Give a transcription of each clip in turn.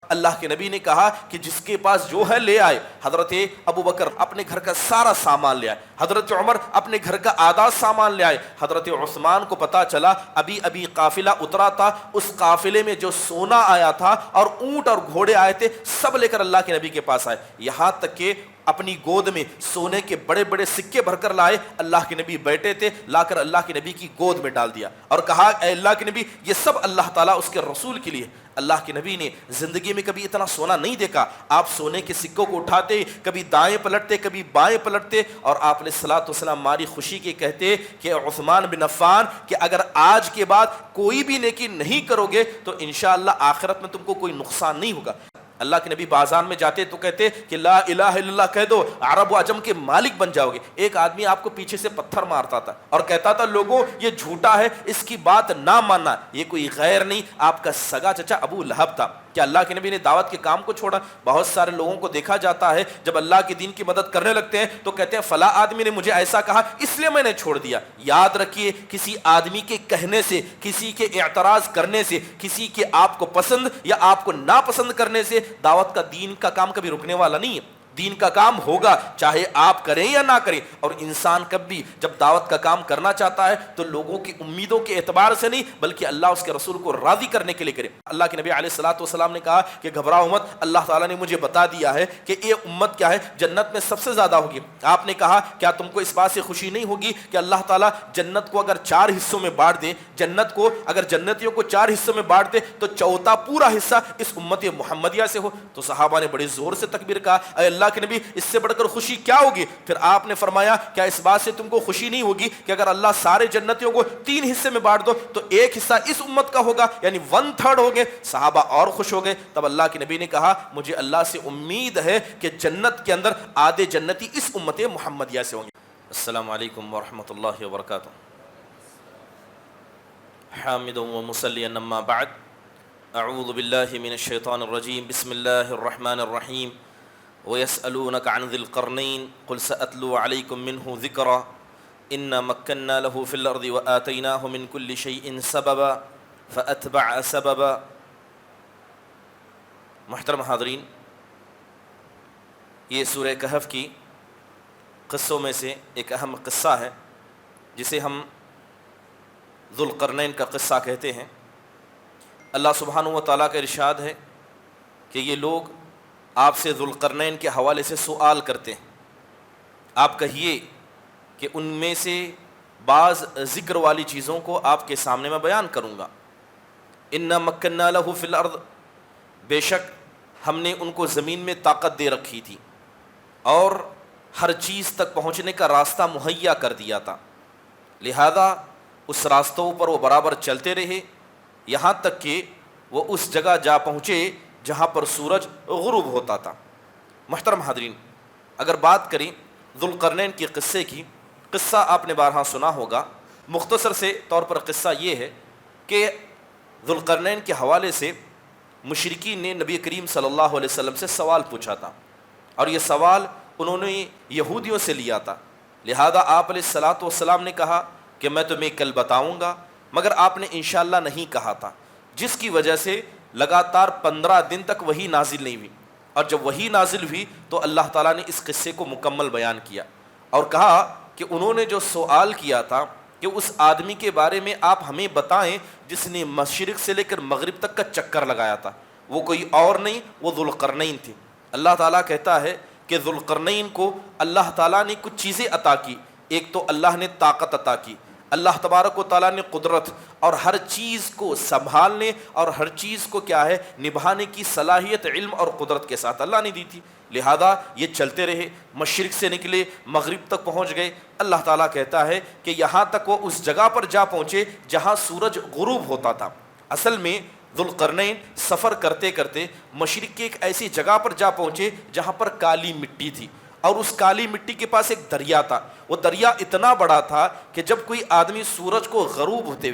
اللہ کے نبی نے کہا کہ جس کے پاس جو ہے لے آئے. حضرت ابو بکر اپنے گھر کا سارا سامان لے آئے, حضرت عمر اپنے گھر کا آدھا سامان لے آئے, حضرت عثمان کو پتا چلا ابھی قافلہ اترا تھا, اس قافلے میں جو سونا آیا تھا اور اونٹ اور گھوڑے آئے تھے سب لے کر اللہ کے نبی کے پاس آئے, یہاں تک کہ اپنی گود میں سونے کے بڑے بڑے سکے بھر کر لائے. اللہ کے نبی بیٹھے تھے, لا کر اللہ کے نبی کی گود میں ڈال دیا اور کہا اے اللہ کے نبی یہ سب اللہ تعالیٰ اس کے رسول کے لیے. اللہ کے نبی نے زندگی میں کبھی اتنا سونا نہیں دیکھا. آپ سونے کے سکوں کو اٹھاتے, کبھی دائیں پلٹتے کبھی بائیں پلٹتے, اور آپ علیہ الصلوۃ والسلام ہماری خوشی کے کہتے کہ عثمان بن عفان کہ اگر آج کے بعد کوئی بھی نیکی نہیں کرو گے تو انشاءاللہ آخرت میں تم کو کوئی نقصان نہیں ہوگا. اللہ کے نبی بازار میں جاتے تو کہتے کہ لا الہ الا اللہ کہہ دو, عرب و عجم کے مالک بن جاؤ گے. ایک آدمی آپ کو پیچھے سے پتھر مارتا تھا اور کہتا تھا لوگوں یہ جھوٹا ہے, اس کی بات نہ ماننا. یہ کوئی غیر نہیں, آپ کا سگا چچا ابو لہب تھا. کیا اللہ کے نبی نے دعوت کے کام کو چھوڑا؟ بہت سارے لوگوں کو دیکھا جاتا ہے جب اللہ کے دین کی مدد کرنے لگتے ہیں تو کہتے ہیں فلاں آدمی نے مجھے ایسا کہا اس لیے میں نے چھوڑ دیا. یاد رکھیے کسی آدمی کے کہنے سے, کسی کے اعتراض کرنے سے, کسی کے آپ کو پسند یا آپ کو ناپسند کرنے سے دعوت کا دین کا کام کبھی رکنے والا نہیں ہے. دین کا کام ہوگا چاہے آپ کریں یا نہ کریں. اور انسان کبھی جب دعوت کا کام کرنا چاہتا ہے تو لوگوں کی امیدوں کے اعتبار سے نہیں بلکہ اللہ اس کے رسول کو راضی کرنے کے لیے کرے. اللہ کے نبی علیہ الصلوۃ والسلام نے کہا کہ گھبراؤ مت, اللہ تعالیٰ نے مجھے بتا دیا ہے کہ یہ امت کیا ہے جنت میں سب سے زیادہ ہوگی. آپ نے کہا کیا تم کو اس بات سے خوشی نہیں ہوگی کہ اللہ تعالیٰ جنت کو اگر 4 حصوں میں بانٹ دے, جنت کو اگر جنتیوں کو 4 حصوں میں بانٹ دے تو چوتھا پورا حصہ اس امت محمدیہ سے ہو. تو صحابہ نے بڑے زور سے تکبیر کہا اے اللہ کے نبی اس سے بڑھ کر خوشی کیا ہوگی؟ پھر آپ نے فرمایا کیا اس بات سے تم کو خوشی نہیں ہوگی کہ اگر اللہ سارے جنتیوں کو 3 حصے میں بانٹ دو تو 1 حصہ اس امت کا ہوگا, یعنی 1/3 ہو گئے. صحابہ اور خوش ہو گئے. تب اللہ کے نبی نے کہا مجھے اللہ سے امید ہے کہ جنت کے اندر آدھے جنتی اس امت محمدیہ سے ہوں گے. السلام علیکم ورحمۃ اللہ وبرکاتہ. حامد و مصلی اما بعد, اعوذ باللہ من الشیطان الرجیم, بسم اللہ الرحمن الرحیم. وَيَسْأَلُونَكَ عَنْ ذِي الْقَرْنَيْنِ قُلْ سَأَتْلُو عَلَيْكُمْ مِنْهُ ذِكْرًا إِنَّا مَكَّنَّا لَهُ فِي الْأَرْضِ وَآتَيْنَاهُ مِنْ كُلِّ شَيْءٍ سَبَبًا فَأَتْبَعَ سَبَبًا. محترم حاضرین, یہ سورہ کہف کی قصوں میں سے ایک اہم قصہ ہے جسے ہم ذو القرنین کا قصہ کہتے ہیں. اللہ سبحانہ و تعالیٰ کا ارشاد ہے کہ یہ لوگ آپ سے ذو القرنین کے حوالے سے سوال کرتے ہیں, آپ کہیے کہ ان میں سے بعض ذکر والی چیزوں کو آپ کے سامنے میں بیان کروں گا. انا مکننا لہ فی الارض, بے شک ہم نے ان کو زمین میں طاقت دے رکھی تھی اور ہر چیز تک پہنچنے کا راستہ مہیا کر دیا تھا, لہذا اس راستوں پر وہ برابر چلتے رہے یہاں تک کہ وہ اس جگہ جا پہنچے جہاں پر سورج غروب ہوتا تھا. محترم حاضرین, اگر بات کریں ذو القرنین کے قصے کی, قصہ آپ نے بارہا سنا ہوگا. مختصر سے طور پر قصہ یہ ہے کہ ذو القرنین کے حوالے سے مشرکین نے نبی کریم صلی اللہ علیہ وسلم سے سوال پوچھا تھا, اور یہ سوال انہوں نے یہودیوں سے لیا تھا. لہذا آپ علیہ الصلوۃ والسلام نے کہا کہ میں تمہیں کل بتاؤں گا, مگر آپ نے انشاءاللہ نہیں کہا تھا, جس کی وجہ سے لگاتار 15 دن تک وحی نازل نہیں ہوئی. اور جب وحی نازل ہوئی تو اللہ تعالیٰ نے اس قصے کو مکمل بیان کیا اور کہا کہ انہوں نے جو سوال کیا تھا کہ اس آدمی کے بارے میں آپ ہمیں بتائیں جس نے مشرق سے لے کر مغرب تک کا چکر لگایا تھا, وہ کوئی اور نہیں, وہ ذو القرنین تھے. اللہ تعالیٰ کہتا ہے کہ ذو القرنین کو اللہ تعالیٰ نے کچھ چیزیں عطا کی. ایک تو اللہ نے طاقت عطا کی, اللہ تبارک و تعالیٰ نے قدرت اور ہر چیز کو سنبھالنے اور ہر چیز کو کیا ہے نبھانے کی صلاحیت علم اور قدرت کے ساتھ اللہ نے دی تھی. لہذا یہ چلتے رہے, مشرق سے نکلے مغرب تک پہنچ گئے. اللہ تعالیٰ کہتا ہے کہ یہاں تک وہ اس جگہ پر جا پہنچے جہاں سورج غروب ہوتا تھا. اصل میں ذو القرنین سفر کرتے کرتے مشرق کی ایک ایسی جگہ پر جا پہنچے جہاں پر کالی مٹی تھی, اور اس کالی مٹی کے پاس ایک دریا تھا. وہ دریا اتنا بڑا تھا کہ جب کوئی آدمی سورج کو غروب ہوتے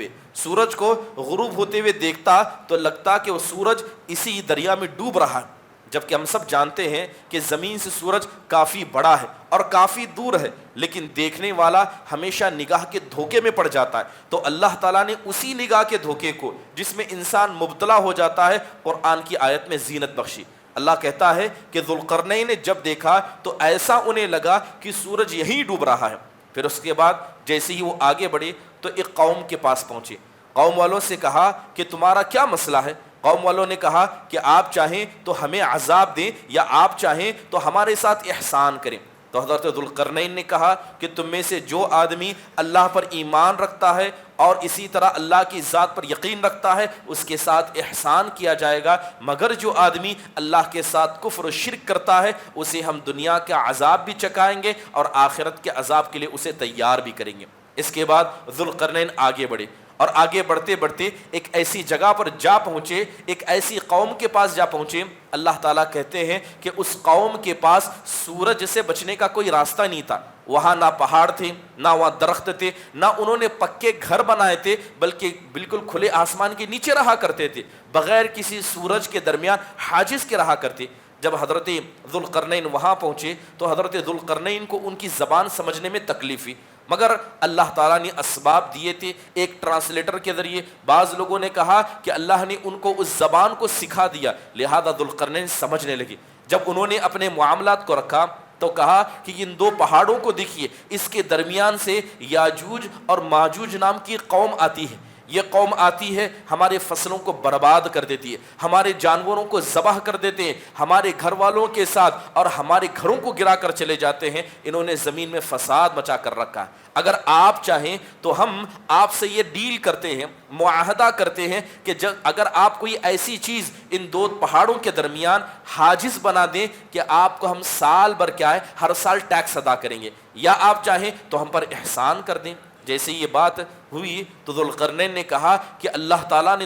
ہوئے دیکھتا تو لگتا کہ وہ سورج اسی دریا میں ڈوب رہا ہے. جبکہ ہم سب جانتے ہیں کہ زمین سے سورج کافی بڑا ہے اور کافی دور ہے، لیکن دیکھنے والا ہمیشہ نگاہ کے دھوکے میں پڑ جاتا ہے۔ تو اللہ تعالیٰ نے اسی نگاہ کے دھوکے کو جس میں انسان مبتلا ہو جاتا ہے قرآن کی آیت میں زینت بخشی۔ اللہ کہتا ہے کہ ذوالقرنین نے جب دیکھا تو ایسا انہیں لگا کہ سورج یہیں ڈوب رہا ہے۔ پھر اس کے بعد جیسے ہی وہ آگے بڑھے تو ایک قوم کے پاس پہنچے، قوم والوں سے کہا کہ تمہارا کیا مسئلہ ہے؟ قوم والوں نے کہا کہ آپ چاہیں تو ہمیں عذاب دیں یا آپ چاہیں تو ہمارے ساتھ احسان کریں۔ تو حضرت ذوالقرنین نے کہا کہ تم میں سے جو آدمی اللہ پر ایمان رکھتا ہے اور اسی طرح اللہ کی ذات پر یقین رکھتا ہے اس کے ساتھ احسان کیا جائے گا، مگر جو آدمی اللہ کے ساتھ کفر و شرک کرتا ہے اسے ہم دنیا کا عذاب بھی چکھائیں گے اور آخرت کے عذاب کے لیے اسے تیار بھی کریں گے۔ اس کے بعد ذوالقرنین آگے بڑھے اور آگے بڑھتے بڑھتے ایک ایسی جگہ پر جا پہنچے، ایک ایسی قوم کے پاس جا پہنچے۔ اللہ تعالیٰ کہتے ہیں کہ اس قوم کے پاس سورج سے بچنے کا کوئی راستہ نہیں تھا، وہاں نہ پہاڑ تھے، نہ وہاں درخت تھے، نہ انہوں نے پکے گھر بنائے تھے، بلکہ بالکل کھلے آسمان کے نیچے رہا کرتے تھے، بغیر کسی سورج کے درمیان حاجز کے رہا کرتے۔ جب حضرت ذوالقرنین وہاں پہنچے تو حضرت ذوالقرنین کو ان کی زبان سمجھنے میں تکلیف ہوئی، مگر اللہ تعالیٰ نے اسباب دیے تھے ایک ٹرانسلیٹر کے ذریعے۔ بعض لوگوں نے کہا کہ اللہ نے ان کو اس زبان کو سکھا دیا، لہذا ذوالقرنین سمجھنے لگے۔ جب انہوں نے اپنے معاملات کو رکھا تو کہا کہ ان دو پہاڑوں کو دیکھیے، اس کے درمیان سے یاجوج اور ماجوج نام کی قوم آتی ہے، یہ قوم آتی ہے ہمارے فصلوں کو برباد کر دیتی ہے، ہمارے جانوروں کو ذبح کر دیتے ہیں، ہمارے گھر والوں کے ساتھ اور ہمارے گھروں کو گرا کر چلے جاتے ہیں، انہوں نے زمین میں فساد مچا کر رکھا ہے۔ اگر آپ چاہیں تو ہم آپ سے یہ ڈیل کرتے ہیں، معاہدہ کرتے ہیں کہ اگر آپ کوئی ایسی چیز ان دو پہاڑوں کے درمیان حاجز بنا دیں کہ آپ کو ہم سال بھر کیا ہے ہر سال ٹیکس ادا کریں گے، یا آپ چاہیں تو ہم پر احسان کر دیں۔ جیسے یہ بات ہوئی تو ذوالقرنین نے کہا کہ اللہ تعالیٰ نے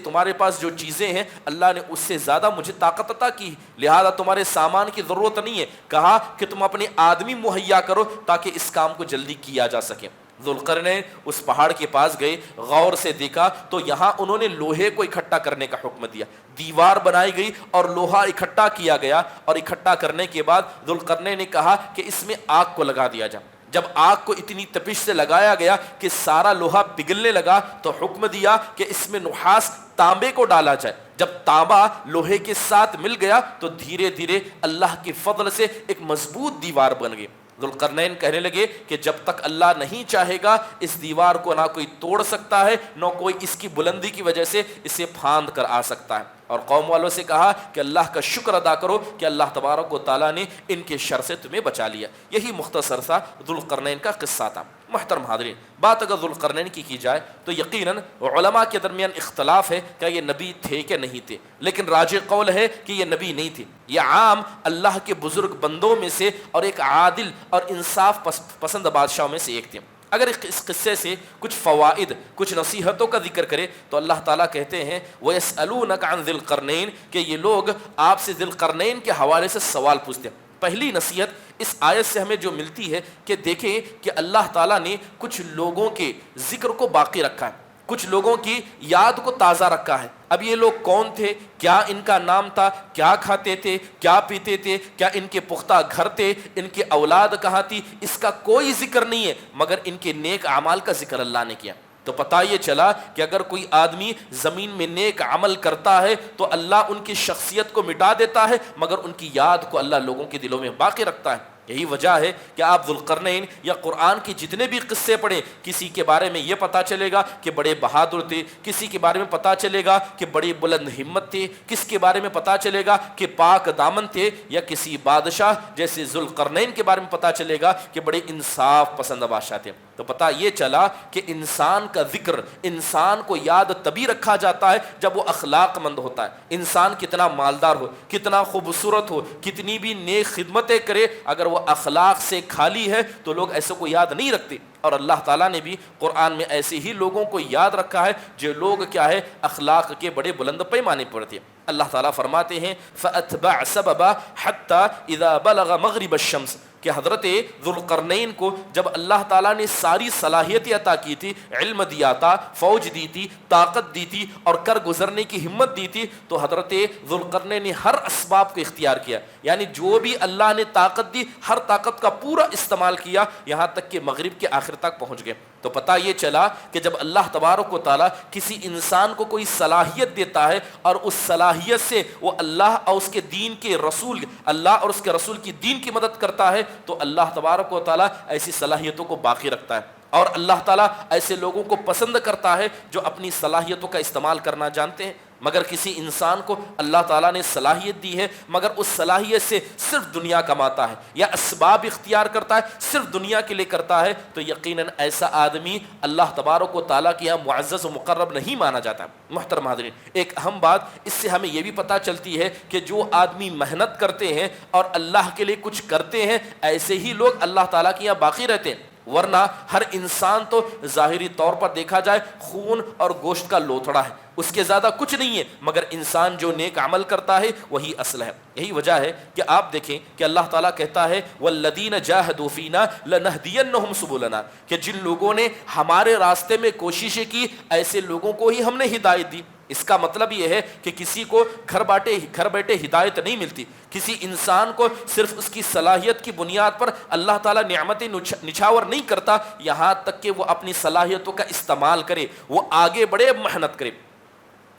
تمہارے پاس جو چیزیں ہیں اللہ نے اس سے زیادہ مجھے طاقت عطا کی، لہذا تمہارے سامان کی ضرورت نہیں ہے، کہا کہ تم اپنے آدمی مہیا کرو تاکہ اس کام کو جلدی کیا جا سکے۔ ذوالقرنین اس پہاڑ کے پاس گئے، غور سے دیکھا تو یہاں انہوں نے لوہے کو اکٹھا کرنے کا حکم دیا، دیوار بنائی گئی اور لوہا اکٹھا کیا گیا، اور اکٹھا کرنے کے بعد ذوالقرنین نے کہا کہ اس میں آگ کو لگا دیا جائے۔ جب آگ کو اتنی تپش سے لگایا گیا کہ سارا لوہا پگھلنے لگا تو حکم دیا کہ اس میں نحاس تانبے کو ڈالا جائے۔ جب تانبا لوہے کے ساتھ مل گیا تو دھیرے دھیرے اللہ کے فضل سے ایک مضبوط دیوار بن گئی۔ ذوالقرنین کہنے لگے کہ جب تک اللہ نہیں چاہے گا اس دیوار کو نہ کوئی توڑ سکتا ہے، نہ کوئی اس کی بلندی کی وجہ سے اسے پھاند کر آ سکتا ہے۔ اور قوم والوں سے کہا کہ اللہ کا شکر ادا کرو کہ اللہ تبارک و تعالیٰ نے ان کے شر سے تمہیں بچا لیا۔ یہی مختصر سا ذوالقرنین کا قصہ تھا۔ محترم حاضرین، بات اگر ذوالقرنین کی جائے تو یقیناً علماء کے درمیان اختلاف ہے کہ یہ نبی تھے کہ نہیں تھے، لیکن راجح قول ہے کہ یہ نبی نہیں تھے، یہ عام اللہ کے بزرگ بندوں میں سے اور ایک عادل اور انصاف پسند بادشاہوں میں سے ایک تھے۔ اگر اس قصے سے کچھ فوائد، کچھ نصیحتوں کا ذکر کرے تو اللہ تعالیٰ کہتے ہیں وَيَسْأَلُونَكَ عَنْ ذِي الْقَرْنَيْنِ کہ یہ لوگ آپ سے ذی القرنین کے حوالے سے سوال پوچھتے ہیں۔ پہلی نصیحت اس آیت سے ہمیں جو ملتی ہے کہ دیکھیں کہ اللہ تعالیٰ نے کچھ لوگوں کے ذکر کو باقی رکھا ہے، کچھ لوگوں کی یاد کو تازہ رکھا ہے۔ اب یہ لوگ کون تھے، کیا ان کا نام تھا، کیا کھاتے تھے، کیا پیتے تھے، کیا ان کے پختہ گھر تھے، ان کی اولاد کہاں تھی، اس کا کوئی ذکر نہیں ہے، مگر ان کے نیک اعمال کا ذکر اللہ نے کیا۔ تو پتہ یہ چلا کہ اگر کوئی آدمی زمین میں نیک عمل کرتا ہے تو اللہ ان کی شخصیت کو مٹا دیتا ہے، مگر ان کی یاد کو اللہ لوگوں کے دلوں میں باقی رکھتا ہے۔ یہی وجہ ہے کہ آپ ذوالقرنین یا قرآن کے جتنے بھی قصے پڑھیں، کسی کے بارے میں یہ پتہ چلے گا کہ بڑے بہادر تھے، کسی کے بارے میں پتہ چلے گا کہ بڑے بلند ہمت تھے، کس کے بارے میں پتہ چلے گا کہ پاک دامن تھے، یا کسی بادشاہ جیسے ذوالقرنین کے بارے میں پتہ چلے گا کہ بڑے انصاف پسند بادشاہ تھے۔ تو پتہ یہ چلا کہ انسان کا ذکر، انسان کو یاد تبھی رکھا جاتا ہے جب وہ اخلاق مند ہوتا ہے۔ انسان کتنا مالدار ہو، کتنا خوبصورت ہو، کتنی بھی نیک خدمتیں کرے، اگر وہ اخلاق سے خالی ہے تو لوگ ایسے کو یاد نہیں رکھتے۔ اور اللہ تعالیٰ نے بھی قرآن میں ایسے ہی لوگوں کو یاد رکھا ہے جو لوگ کیا ہے اخلاق کے بڑے بلند پیمانے پر تھے. اللہ تعالیٰ فرماتے ہیں فَأَتْبَعَ سَبَبًا حَتَّى إِذَا بَلَغَ مَغْرِبَ الشَّمْسِ کہ حضرت ذوالقرنین کو جب اللہ تعالیٰ نے ساری صلاحیتیں عطا کی تھی، علم دیا تھا، فوج دی تھی، طاقت دی تھی اور کر گزرنے کی ہمت دی تھی، تو حضرت ذوالقرنین نے ہر اسباب کو اختیار کیا. یعنی جو بھی اللہ نے طاقت دی ہر طاقت کا پورا استعمال کیا یہاں تک کہ مغرب کے آخر تک پہنچ گئے. تو پتہ یہ چلا کہ جب اللہ تبارک و تعالیٰ کسی انسان کو کوئی صلاحیت دیتا ہے اور اس صلاحیت سے وہ اللہ اور اس کے دین کے رسول اللہ اور اس کے رسول کی دین کی مدد کرتا ہے تو اللہ تبارک و تعالیٰ ایسی صلاحیتوں کو باقی رکھتا ہے. اور اللہ تعالیٰ ایسے لوگوں کو پسند کرتا ہے جو اپنی صلاحیتوں کا استعمال کرنا جانتے ہیں. مگر کسی انسان کو اللہ تعالیٰ نے صلاحیت دی ہے مگر اس صلاحیت سے صرف دنیا کماتا ہے یا اسباب اختیار کرتا ہے صرف دنیا کے لیے کرتا ہے تو یقیناً ایسا آدمی اللہ تبارک و تعالیٰ کے یہاں معزز و مقرب نہیں مانا جاتا. محترم حاضرین، ایک اہم بات اس سے ہمیں یہ بھی پتہ چلتی ہے کہ جو آدمی محنت کرتے ہیں اور اللہ کے لیے کچھ کرتے ہیں ایسے ہی لوگ اللہ تعالیٰ کے یہاں باقی رہتے ہیں. ورنہ ہر انسان تو ظاہری طور پر دیکھا جائے خون اور گوشت کا لوتھڑا ہے، اس کے زیادہ کچھ نہیں ہے، مگر انسان جو نیک عمل کرتا ہے وہی اصل ہے. یہی وجہ ہے کہ آپ دیکھیں کہ اللہ تعالیٰ کہتا ہے وَالَّذِينَ جَاهَدُوا فِينَا لَنَهْدِيَنَّهُمْ سُبُلَنَا کہ جن لوگوں نے ہمارے راستے میں کوششیں کی ایسے لوگوں کو ہی ہم نے ہدایت دی. اس کا مطلب یہ ہے کہ کسی کو گھر بیٹھے ہدایت نہیں ملتی. کسی انسان کو صرف اس کی صلاحیت کی بنیاد پر اللہ تعالیٰ نعمتیں نچھاور نہیں کرتا یہاں تک کہ وہ اپنی صلاحیتوں کا استعمال کرے، وہ آگے بڑھے، محنت کرے.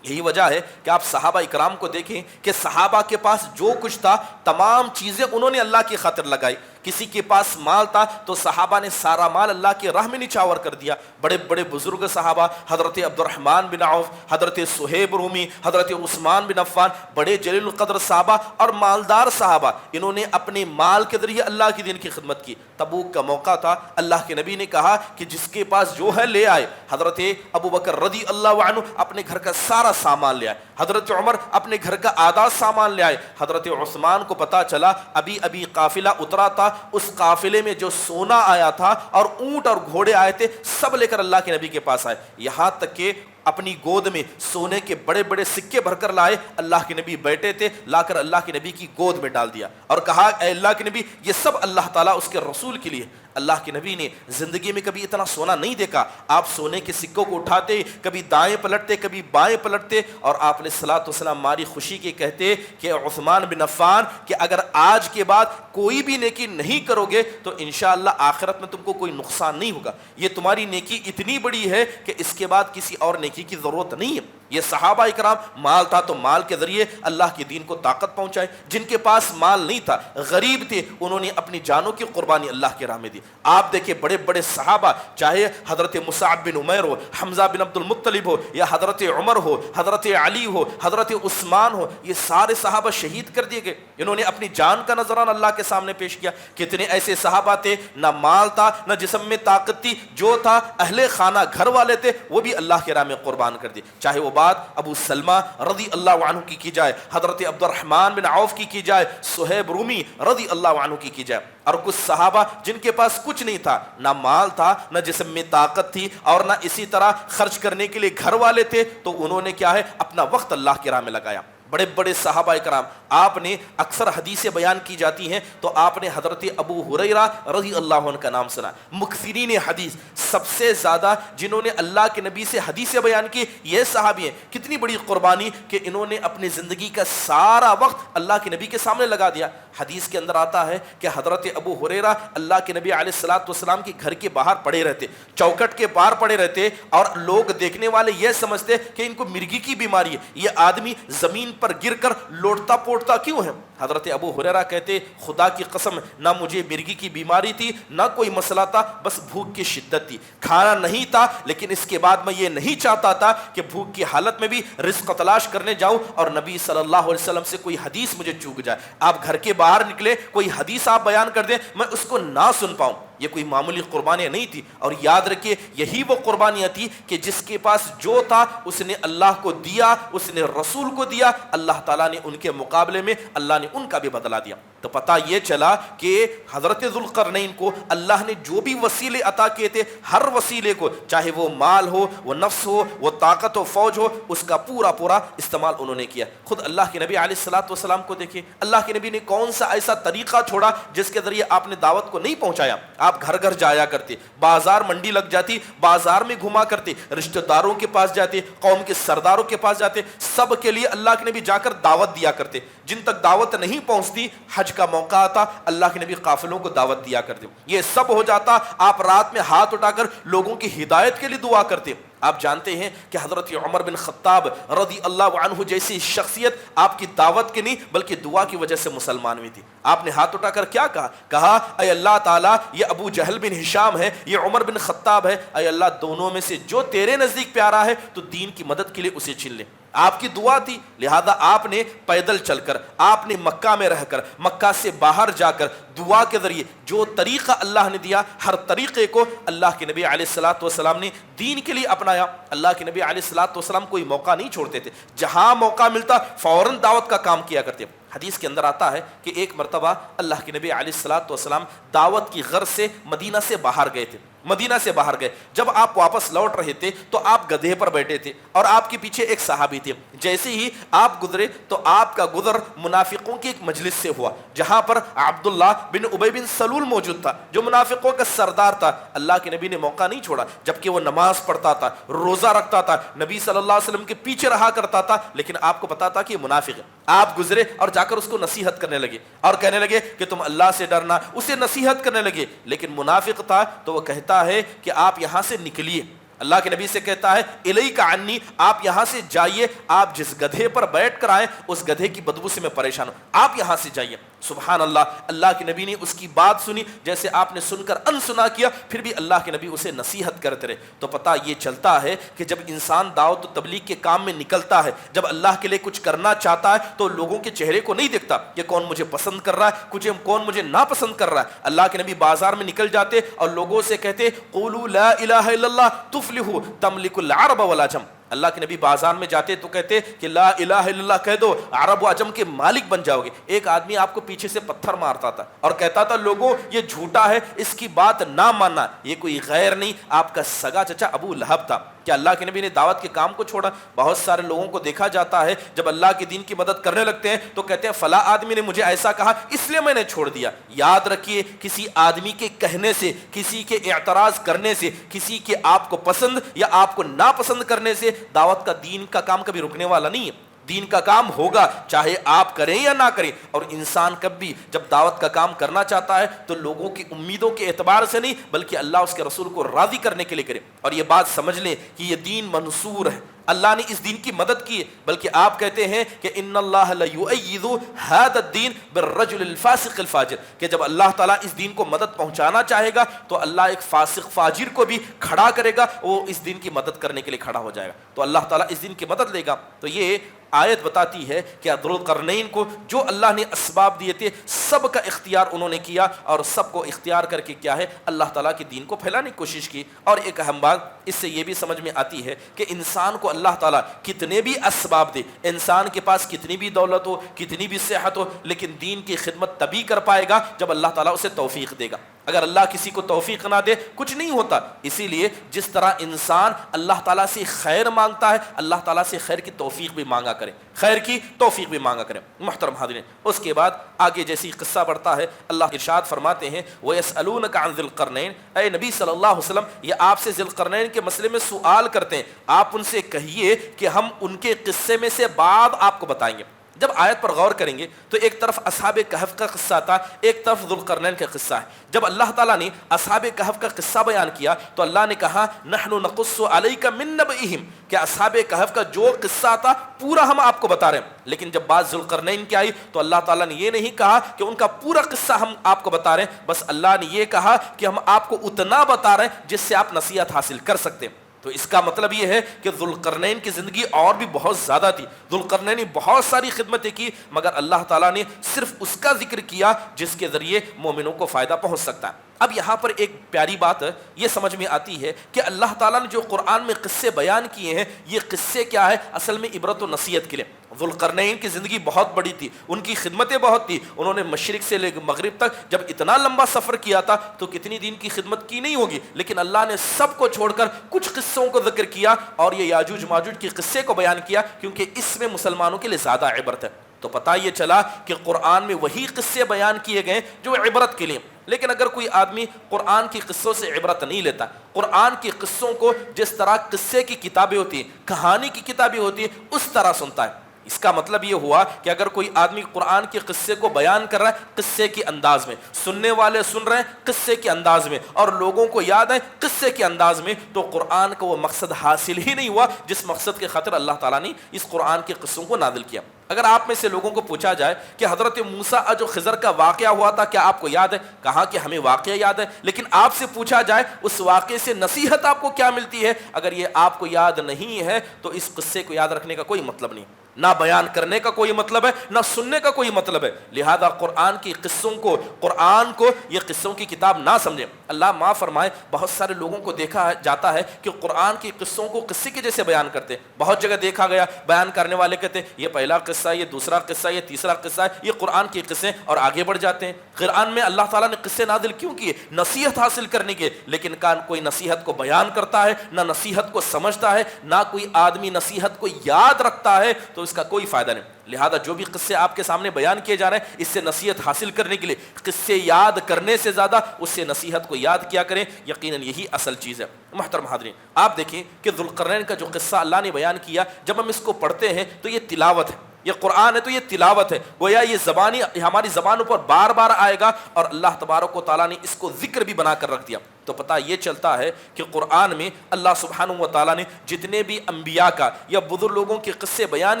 یہی وجہ ہے کہ آپ صحابہ اکرام کو دیکھیں کہ صحابہ کے پاس جو کچھ تھا تمام چیزیں انہوں نے اللہ کی خاطر لگائی. کسی کے پاس مال تھا تو صحابہ نے سارا مال اللہ کی راہ میں نچھاور کر دیا. بڑے بڑے بزرگ صحابہ حضرت عبد الرحمن بن عوف، حضرت صہیب رومی، حضرت عثمان بن عفان، بڑے جلیل القدر صحابہ اور مالدار صحابہ، انہوں نے اپنے مال کے ذریعے اللہ کی دین کی خدمت کی. تبوک کا موقع تھا، اللہ کے نبی نے کہا کہ جس کے پاس جو ہے لے آئے. حضرت ابو بکر رضی اللہ عنہ اپنے گھر کا سارا سامان لے آئے، حضرت عمر اپنے گھر کا آدھا سامان لے آئے. حضرت عثمان کو پتا چلا ابھی قافلہ اترا تھا، اس قافلے میں جو سونا آیا تھا اور اونٹ اور گھوڑے آئے تھے سب لے کر اللہ کے نبی کے پاس آئے. یہاں تک کہ اپنی گود میں سونے کے بڑے بڑے سکے بھر کر لائے. اللہ کے نبی بیٹھے تھے، لا کر اللہ کے نبی کی گود میں ڈال دیا اور کہا اے اللہ کے نبی یہ سب اللہ تعالیٰ اس کے رسول کے لیے. اللہ کے نبی نے زندگی میں کبھی اتنا سونا نہیں دیکھا. آپ سونے کے سکوں کو اٹھاتے، کبھی دائیں پلٹتے کبھی بائیں پلٹتے، اور آپ علیہ الصلوۃ والسلام ماری خوشی کے کہتے کہ عثمان بن عفان کہ اگر آج کے بعد کوئی بھی نیکی نہیں کرو گے تو انشاءاللہ آخرت میں تم کو کوئی نقصان نہیں ہوگا. یہ تمہاری نیکی اتنی بڑی ہے کہ اس کے بعد کسی اور نیکی کی ضرورت نہیں ہے. یہ صحابہ اکرام مال تھا تو مال کے ذریعے اللہ کے دین کو طاقت پہنچائے. جن کے پاس مال نہیں تھا، غریب تھے، انہوں نے اپنی جانوں کی قربانی اللہ کے راہ میں دی. آپ دیکھیں بڑے بڑے صحابہ، چاہے حضرت مصعب بن عمیر ہو، حمزہ بن عبد المطلب ہو، یا حضرت عمر ہو، حضرت علی ہو، حضرت عثمان ہو، یہ سارے صحابہ شہید کر دیے گئے. انہوں نے اپنی جان کا نذرانہ اللہ کے سامنے پیش کیا. کتنے ایسے صحابہ تھے نہ مال تھا نہ جسم میں طاقت تھی، جو تھا اہل خانہ گھر والے تھے وہ بھی اللہ کے راہ میں قربان کر دیے. چاہے وہ بات ابو سلمہ رضی اللہ عنہ کی جائے، حضرت عبد الرحمن بن عوف کی جائے، صہیب رومی رضی اللہ عنہ کی جائے. اور کچھ صحابہ جن کے پاس کچھ نہیں تھا، نہ مال تھا نہ جسم میں طاقت تھی اور نہ اسی طرح خرچ کرنے کے لیے گھر والے تھے، تو انہوں نے کیا ہے اپنا وقت اللہ کی راہ میں لگایا. بڑے بڑے صحابہ اکرام، آپ نے اکثر حدیثیں بیان کی جاتی ہیں تو آپ نے حضرت ابو ہریرہ رضی اللہ عنہ کا نام سنا. مکثرین حدیث، سب سے زیادہ جنہوں نے اللہ کے نبی سے حدیثیں بیان کی یہ صحابی ہیں. کتنی بڑی قربانی کہ انہوں نے اپنی زندگی کا سارا وقت اللہ کے نبی کے سامنے لگا دیا. حدیث کے اندر آتا ہے کہ حضرت ابو ہریرہ اللہ کے نبی علیہ الصلوۃ والسلام کے گھر کے باہر پڑے رہتے، چوکٹ کے باہر پڑے رہتے، اور لوگ دیکھنے والے یہ سمجھتے کہ ان کو مرگی کی بیماری ہے، یہ آدمی زمین پر گر کر لوٹتا پوٹتا کیوں ہے. حضرت ابو ہریرہ کہتے خدا کی قسم نہ مجھے مرگی کی بیماری تھی نہ کوئی مسئلہ تھا، بس بھوک کی شدت تھی. کھانا نہیں تھا لیکن اس کے بعد میں یہ نہیں چاہتا تھا کہ بھوک کی حالت میں بھی رزق تلاش کرنے جاؤں اور نبی صلی اللہ علیہ وسلم سے کوئی حدیث مجھے چوک جائے. آپ گھر کے باہر نکلے، کوئی حدیث آپ بیان کر دیں، میں اس کو نہ سن پاؤں. یہ کوئی معمولی قربانیاں نہیں تھی. اور یاد رکھیے یہی وہ قربانیاں تھی کہ جس کے پاس جو تھا اس نے اللہ کو دیا، اس نے رسول کو دیا، اللہ تعالیٰ نے ان کے مقابلے میں اللہ نے ان کا بھی بدلہ دیا. تو پتہ یہ چلا کہ حضرت ذوالقرنین کو اللہ نے جو بھی وسیلے عطا کیے تھے، ہر وسیلے کو، چاہے وہ مال ہو، وہ نفس ہو، وہ طاقت و فوج ہو، اس کا پورا استعمال انہوں نے کیا۔ خود اللہ کے نبی علیہ الصلوۃ والسلام کو دیکھیے، اللہ کے نبی نے کون سا ایسا طریقہ چھوڑا جس کے ذریعے آپ نے دعوت کو نہیں پہنچایا۔ آپ گھر گھر جایا کرتے، بازار منڈی لگ جاتی، بازار میں گھما کرتے، رشتہ داروں کے پاس جاتے، قوم کے سرداروں کے پاس جاتے، سب کے لیے اللہ کے نبی جا کر دعوت دیا کرتے۔ جن تک دعوت نہیں پہنچتی، حج کا موقع آتا، اللہ کے نبی قافلوں کو دعوت دیا کرتے۔ یہ سب ہو جاتا، آپ رات میں ہاتھ اٹھا کر لوگوں کی ہدایت کے لیے دعا کرتے۔ آپ جانتے ہیں کہ حضرت عمر بن خطاب رضی اللہ عنہ جیسی شخصیت آپ کی دعوت کے نہیں بلکہ دعا کی وجہ سے مسلمان ہوئی تھی۔ آپ نے ہاتھ اٹھا کر کیا کہا اے اللہ تعالیٰ، یہ ابو جہل بن ہشام ہے، یہ عمر بن خطاب ہے، اے اللہ دونوں میں سے جو تیرے نزدیک پیارا ہے تو دین کی مدد کے لیے اسے چن لے۔ آپ کی دعا تھی، لہذا آپ نے پیدل چل کر، آپ نے مکہ میں رہ کر، مکہ سے باہر جا کر دعا کے ذریعے جو طریقہ اللہ نے دیا، ہر طریقے کو اللہ کے نبی علیہ الصلوۃ والسلام نے دین کے لیے اپنایا۔ اللہ کے نبی علیہ الصلوۃ والسلام کوئی موقع نہیں چھوڑتے تھے، جہاں موقع ملتا فوراً دعوت کا کام کیا کرتے۔ حدیث کے اندر آتا ہے کہ ایک مرتبہ اللہ کے نبی علیہ الصلوۃ والسلام دعوت کی غرض سے مدینہ سے باہر گئے تھے، مدینہ سے باہر گئے۔ جب آپ واپس لوٹ رہے تھے تو آپ گدھے پر بیٹھے تھے اور آپ کے پیچھے ایک صحابی تھے۔ جیسے ہی آپ گزرے تو آپ کا گزر منافقوں کی ایک مجلس سے ہوا، جہاں پر عبداللہ بن ابی بن سلول موجود تھا، جو منافقوں کا سردار تھا۔ اللہ کے نبی نے موقع نہیں چھوڑا، جبکہ وہ نماز پڑھتا تھا، روزہ رکھتا تھا، نبی صلی اللہ علیہ وسلم کے پیچھے رہا کرتا تھا، لیکن آپ کو پتا تھا کہ یہ منافق ہے۔ آپ گزرے اور جا کر اس کو نصیحت کرنے لگے اور کہنے لگے کہ تم اللہ سے ڈرنا، اسے نصیحت کرنے لگے، لیکن منافق تھا تو وہ کہتا ہے کہ آپ یہاں سے نکلیے۔ اللہ کے نبی سے کہتا ہے الیک عنی، آپ یہاں سے جائیے، آپ جس گدھے پر بیٹھ کر آئے اس گدھے کی بدبو سے میں پریشان ہوں، آپ یہاں سے جائیے۔ سبحان اللہ، اللہ کے نبی نے اس کی بات سنی، جیسے آپ نے سن کر انسنا کیا، پھر بھی اللہ کے نبی اسے نصیحت کرتے رہے۔ تو پتہ یہ چلتا ہے کہ جب انسان دعوت و تبلیغ کے کام میں نکلتا ہے، جب اللہ کے لیے کچھ کرنا چاہتا ہے تو لوگوں کے چہرے کو نہیں دیکھتا کہ کون مجھے پسند کر رہا ہے، کون مجھے ناپسند کر رہا ہے۔ اللہ کے نبی بازار میں نکل جاتے اور لوگوں سے کہتے قولوا لا الہ الا اللہ تفلحوا تملک العرب والعجم۔ اللہ کے نبی بازار میں جاتے تو کہتے کہ لا الہ الا اللہ کہہ دو، عرب و عجم کے مالک بن جاؤ گے۔ ایک آدمی آپ کو پیچھے سے پتھر مارتا تھا اور کہتا تھا لوگوں یہ جھوٹا ہے، اس کی بات نہ ماننا۔ یہ کوئی غیر نہیں، آپ کا سگا چچا ابو لہب تھا۔ کیا اللہ کے نبی نے دعوت کے کام کو چھوڑا؟ بہت سارے لوگوں کو دیکھا جاتا ہے جب اللہ کے دین کی مدد کرنے لگتے ہیں تو کہتے ہیں فلاں آدمی نے مجھے ایسا کہا اس لیے میں نے چھوڑ دیا۔ یاد رکھیے، کسی آدمی کے کہنے سے، کسی کے اعتراض کرنے سے، کسی کے آپ کو پسند یا آپ کو ناپسند کرنے سے دعوت کا دین کا کام کبھی رکنے والا نہیں ہے۔ دین کا کام ہوگا چاہے آپ کریں یا نہ کریں، اور انسان کبھی جب دعوت کا کام کرنا چاہتا ہے تو لوگوں کی امیدوں کے اعتبار سے نہیں بلکہ اللہ اس کے رسول کو راضی کرنے کے لیے کرے۔ اور یہ بات سمجھ لیں کہ یہ دین منصور ہے، اللہ نے اس دین کی مدد کی ہے، بلکہ آپ کہتے ہیں کہ ان اللہ لیؤید ھذا الدین بالرجل الفاسق الفاجر، کہ جب اللہ تعالیٰ اس دین کو مدد پہنچانا چاہے گا تو اللہ ایک فاسق فاجر کو بھی کھڑا کرے گا، وہ اس دین کی مدد کرنے کے لیے کھڑا ہو جائے گا، تو اللہ تعالیٰ اس دین کی مدد لے گا۔ تو یہ آیت بتاتی ہے کہ ذوالقرنین کو جو اللہ نے اسباب دیے تھے سب کا اختیار انہوں نے کیا، اور سب کو اختیار کر کے کیا ہے اللہ تعالیٰ کے دین کو پھیلانے کی کوشش کی۔ اور ایک اہم بات اس سے یہ بھی سمجھ میں آتی ہے کہ انسان کو اللہ تعالیٰ کتنے بھی اسباب دے، انسان کے پاس کتنی بھی دولت ہو، کتنی بھی صحت ہو، لیکن دین کی خدمت تبھی کر پائے گا جب اللہ تعالیٰ اسے توفیق دے گا۔ اگر اللہ کسی کو توفیق نہ دے کچھ نہیں ہوتا۔ اسی لیے جس طرح انسان اللہ تعالیٰ سے خیر مانگتا ہے، اللہ تعالیٰ سے خیر کی توفیق بھی مانگا کرے، خیر کی توفیق بھی مانگا کرے۔ محترم حاضرین، اس کے بعد آگے جیسی قصہ بڑھتا ہے، اللہ ارشاد فرماتے ہیں وَيَسْأَلُونَكَ عَنْ ذِي الْقَرْنَيْنِ، اے نبی صلی اللہ علیہ وسلم یہ آپ سے ذی القرنین کے مسئلے میں سوال کرتے ہیں، آپ ان سے کہیے کہ ہم ان کے قصے میں سے بعض آپ کو بتائیں گے۔ جب آیت پر غور کریں گے تو ایک طرف اصحاب کہف کا قصہ تھا، ایک طرف ذوالقرنین کا قصہ ہے۔ جب اللہ تعالیٰ نے اصحاب کہف کا قصہ بیان کیا تو اللہ نے کہا نحن نقص علیک من نبئہم، کہ اصحاب کہف کا جو قصہ تھا پورا ہم آپ کو بتا رہے ہیں۔ لیکن جب بات ذوالقرنین کی آئی تو اللہ تعالیٰ نے یہ نہیں کہا کہ ان کا پورا قصہ ہم آپ کو بتا رہے ہیں، بس اللہ نے یہ کہا کہ ہم آپ کو اتنا بتا رہے ہیں جس سے آپ نصیحت حاصل کر سکتے ہیں۔ تو اس کا مطلب یہ ہے کہ ذوالقرنین کی زندگی اور بھی بہت زیادہ تھی، ذوالقرنین نے بہت ساری خدمتیں کی، مگر اللہ تعالیٰ نے صرف اس کا ذکر کیا جس کے ذریعے مومنوں کو فائدہ پہنچ سکتا ہے۔ اب یہاں پر ایک پیاری بات یہ سمجھ میں آتی ہے کہ اللہ تعالیٰ نے جو قرآن میں قصے بیان کیے ہیں یہ قصے کیا ہے؟ اصل میں عبرت و نصیحت کے لیے۔ ذوالقرنین کی زندگی بہت بڑی تھی، ان کی خدمتیں بہت تھی، انہوں نے مشرق سے لے کر مغرب تک جب اتنا لمبا سفر کیا تھا تو کتنی دین کی خدمت کی نہیں ہوگی، لیکن اللہ نے سب کو چھوڑ کر کچھ قصوں کو ذکر کیا اور یہ یاجوج ماجوج کے قصے کو بیان کیا کیونکہ اس میں مسلمانوں کے لیے زیادہ عبرت ہے۔ تو پتہ یہ چلا کہ قرآن میں وہی قصے بیان کیے گئے جو عبرت کے لیے۔ لیکن اگر کوئی آدمی قرآن کی قصوں سے عبرت نہیں لیتا، قرآن کی قصوں کو جس طرح قصے کی کتابیں ہوتی ہیں، کہانی کی کتابیں ہوتی ہیں، اس طرح سنتا ہے، اس کا مطلب یہ ہوا کہ اگر کوئی آدمی قرآن کے قصے کو بیان کر رہا ہے قصے کے انداز میں، سننے والے سن رہے ہیں قصے کے انداز میں، اور لوگوں کو یاد ہے قصے کے انداز میں، تو قرآن کا وہ مقصد حاصل ہی نہیں ہوا جس مقصد کے خاطر اللہ تعالیٰ نے اس قرآن کے قصوں کو نازل کیا۔ اگر آپ میں سے لوگوں کو پوچھا جائے کہ حضرت موسیٰ جو خضر کا واقعہ ہوا تھا کیا آپ کو یاد ہے؟ کہاں کہ ہمیں واقعہ یاد ہے، لیکن آپ سے پوچھا جائے اس واقعے سے نصیحت آپ کو کیا ملتی ہے، اگر یہ آپ کو یاد نہیں ہے تو اس قصے کو یاد رکھنے کا کوئی مطلب نہیں، نہ بیان کرنے کا کوئی مطلب ہے، نہ سننے کا کوئی مطلب ہے۔ لہذا قرآن کی قصوں کو، قرآن کو یہ قصوں کی کتاب نہ سمجھیں۔ اللہ معاف فرمائے، بہت سارے لوگوں کو دیکھا جاتا ہے کہ قرآن کی قصوں کو قصے کے جیسے بیان کرتے ہیں۔ بہت جگہ دیکھا گیا بیان کرنے والے کہتے ہیں یہ پہلا قصہ، یہ دوسرا قصہ، یہ تیسرا قصہ ہے، یہ قرآن کے قصے، اور آگے بڑھ جاتے ہیں۔ قرآن میں اللہ تعالیٰ نے قصے نازل کیوں کیے؟ نصیحت حاصل کرنے کے، لیکن کوئی نصیحت کو بیان کرتا ہے، نہ نصیحت کو سمجھتا ہے، نہ کوئی آدمی نصیحت کو یاد رکھتا ہے، تو اس کا کوئی فائدہ نہیں۔ لہذا جو بھی قصے آپ کے سامنے بیان کیے جا رہے ہیں اس سے نصیحت حاصل کرنے کے لیے قصے یاد کرنے سے زیادہ اس سے نصیحت کو یاد کیا کریں، یقیناً یہی اصل چیز ہے۔ محترم حاضرین، آپ دیکھیں کہ ذوالقرنین کا جو قصہ اللہ نے بیان کیا، جب ہم اس کو پڑھتے ہیں تو یہ تلاوت ہے، یہ قرآن ہے تو یہ تلاوت ہے، گویا یہ زبانی ہماری زبانوں پر بار بار آئے گا، اور اللہ تبارک و تعالیٰ نے اس کو ذکر بھی بنا کر رکھ دیا۔ تو پتہ یہ چلتا ہے کہ قرآن میں اللہ سبحانہ و تعالیٰ نے جتنے بھی انبیاء کا یا بزرگ لوگوں کے قصے بیان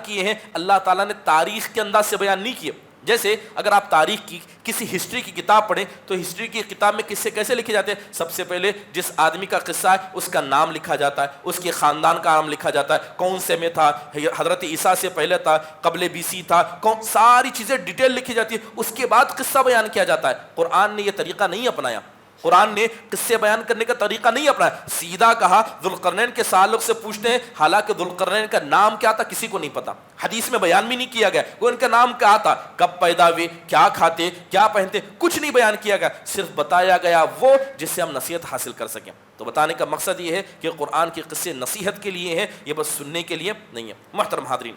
کیے ہیں، اللہ تعالیٰ نے تاریخ کے انداز سے بیان نہیں کیے۔ جیسے اگر آپ تاریخ کی کسی ہسٹری کی کتاب پڑھیں تو ہسٹری کی کتاب میں قصے کیسے لکھے جاتے ہیں؟ سب سے پہلے جس آدمی کا قصہ ہے اس کا نام لکھا جاتا ہے، اس کے خاندان کا نام لکھا جاتا ہے، کون سے میں تھا، حضرت عیسیٰ سے پہلے تھا، قبل BC تھا، ساری چیزیں ڈیٹیل لکھی جاتی ہے، اس کے بعد قصہ بیان کیا جاتا ہے۔ قرآن نے یہ طریقہ نہیں اپنایا، قرآن نے قصے بیان کرنے کا طریقہ نہیں اپنایا، سیدھا کہا ذوالقرنین کے تعلق سے پوچھتے ہیں، حالانکہ ذوالقرنین کا نام کیا تھا کسی کو نہیں پتا، حدیث میں بیان بھی نہیں کیا گیا وہ ان کا نام کیا تھا، کب پیدا ہوئے، کیا کھاتے، کیا پہنتے، کچھ نہیں بیان کیا گیا، صرف بتایا گیا وہ جس سے ہم نصیحت حاصل کر سکیں۔ تو بتانے کا مقصد یہ ہے کہ قرآن کے قصے نصیحت کے لیے ہیں، یہ بس سننے کے لیے نہیں ہے۔ محترم حاضرین،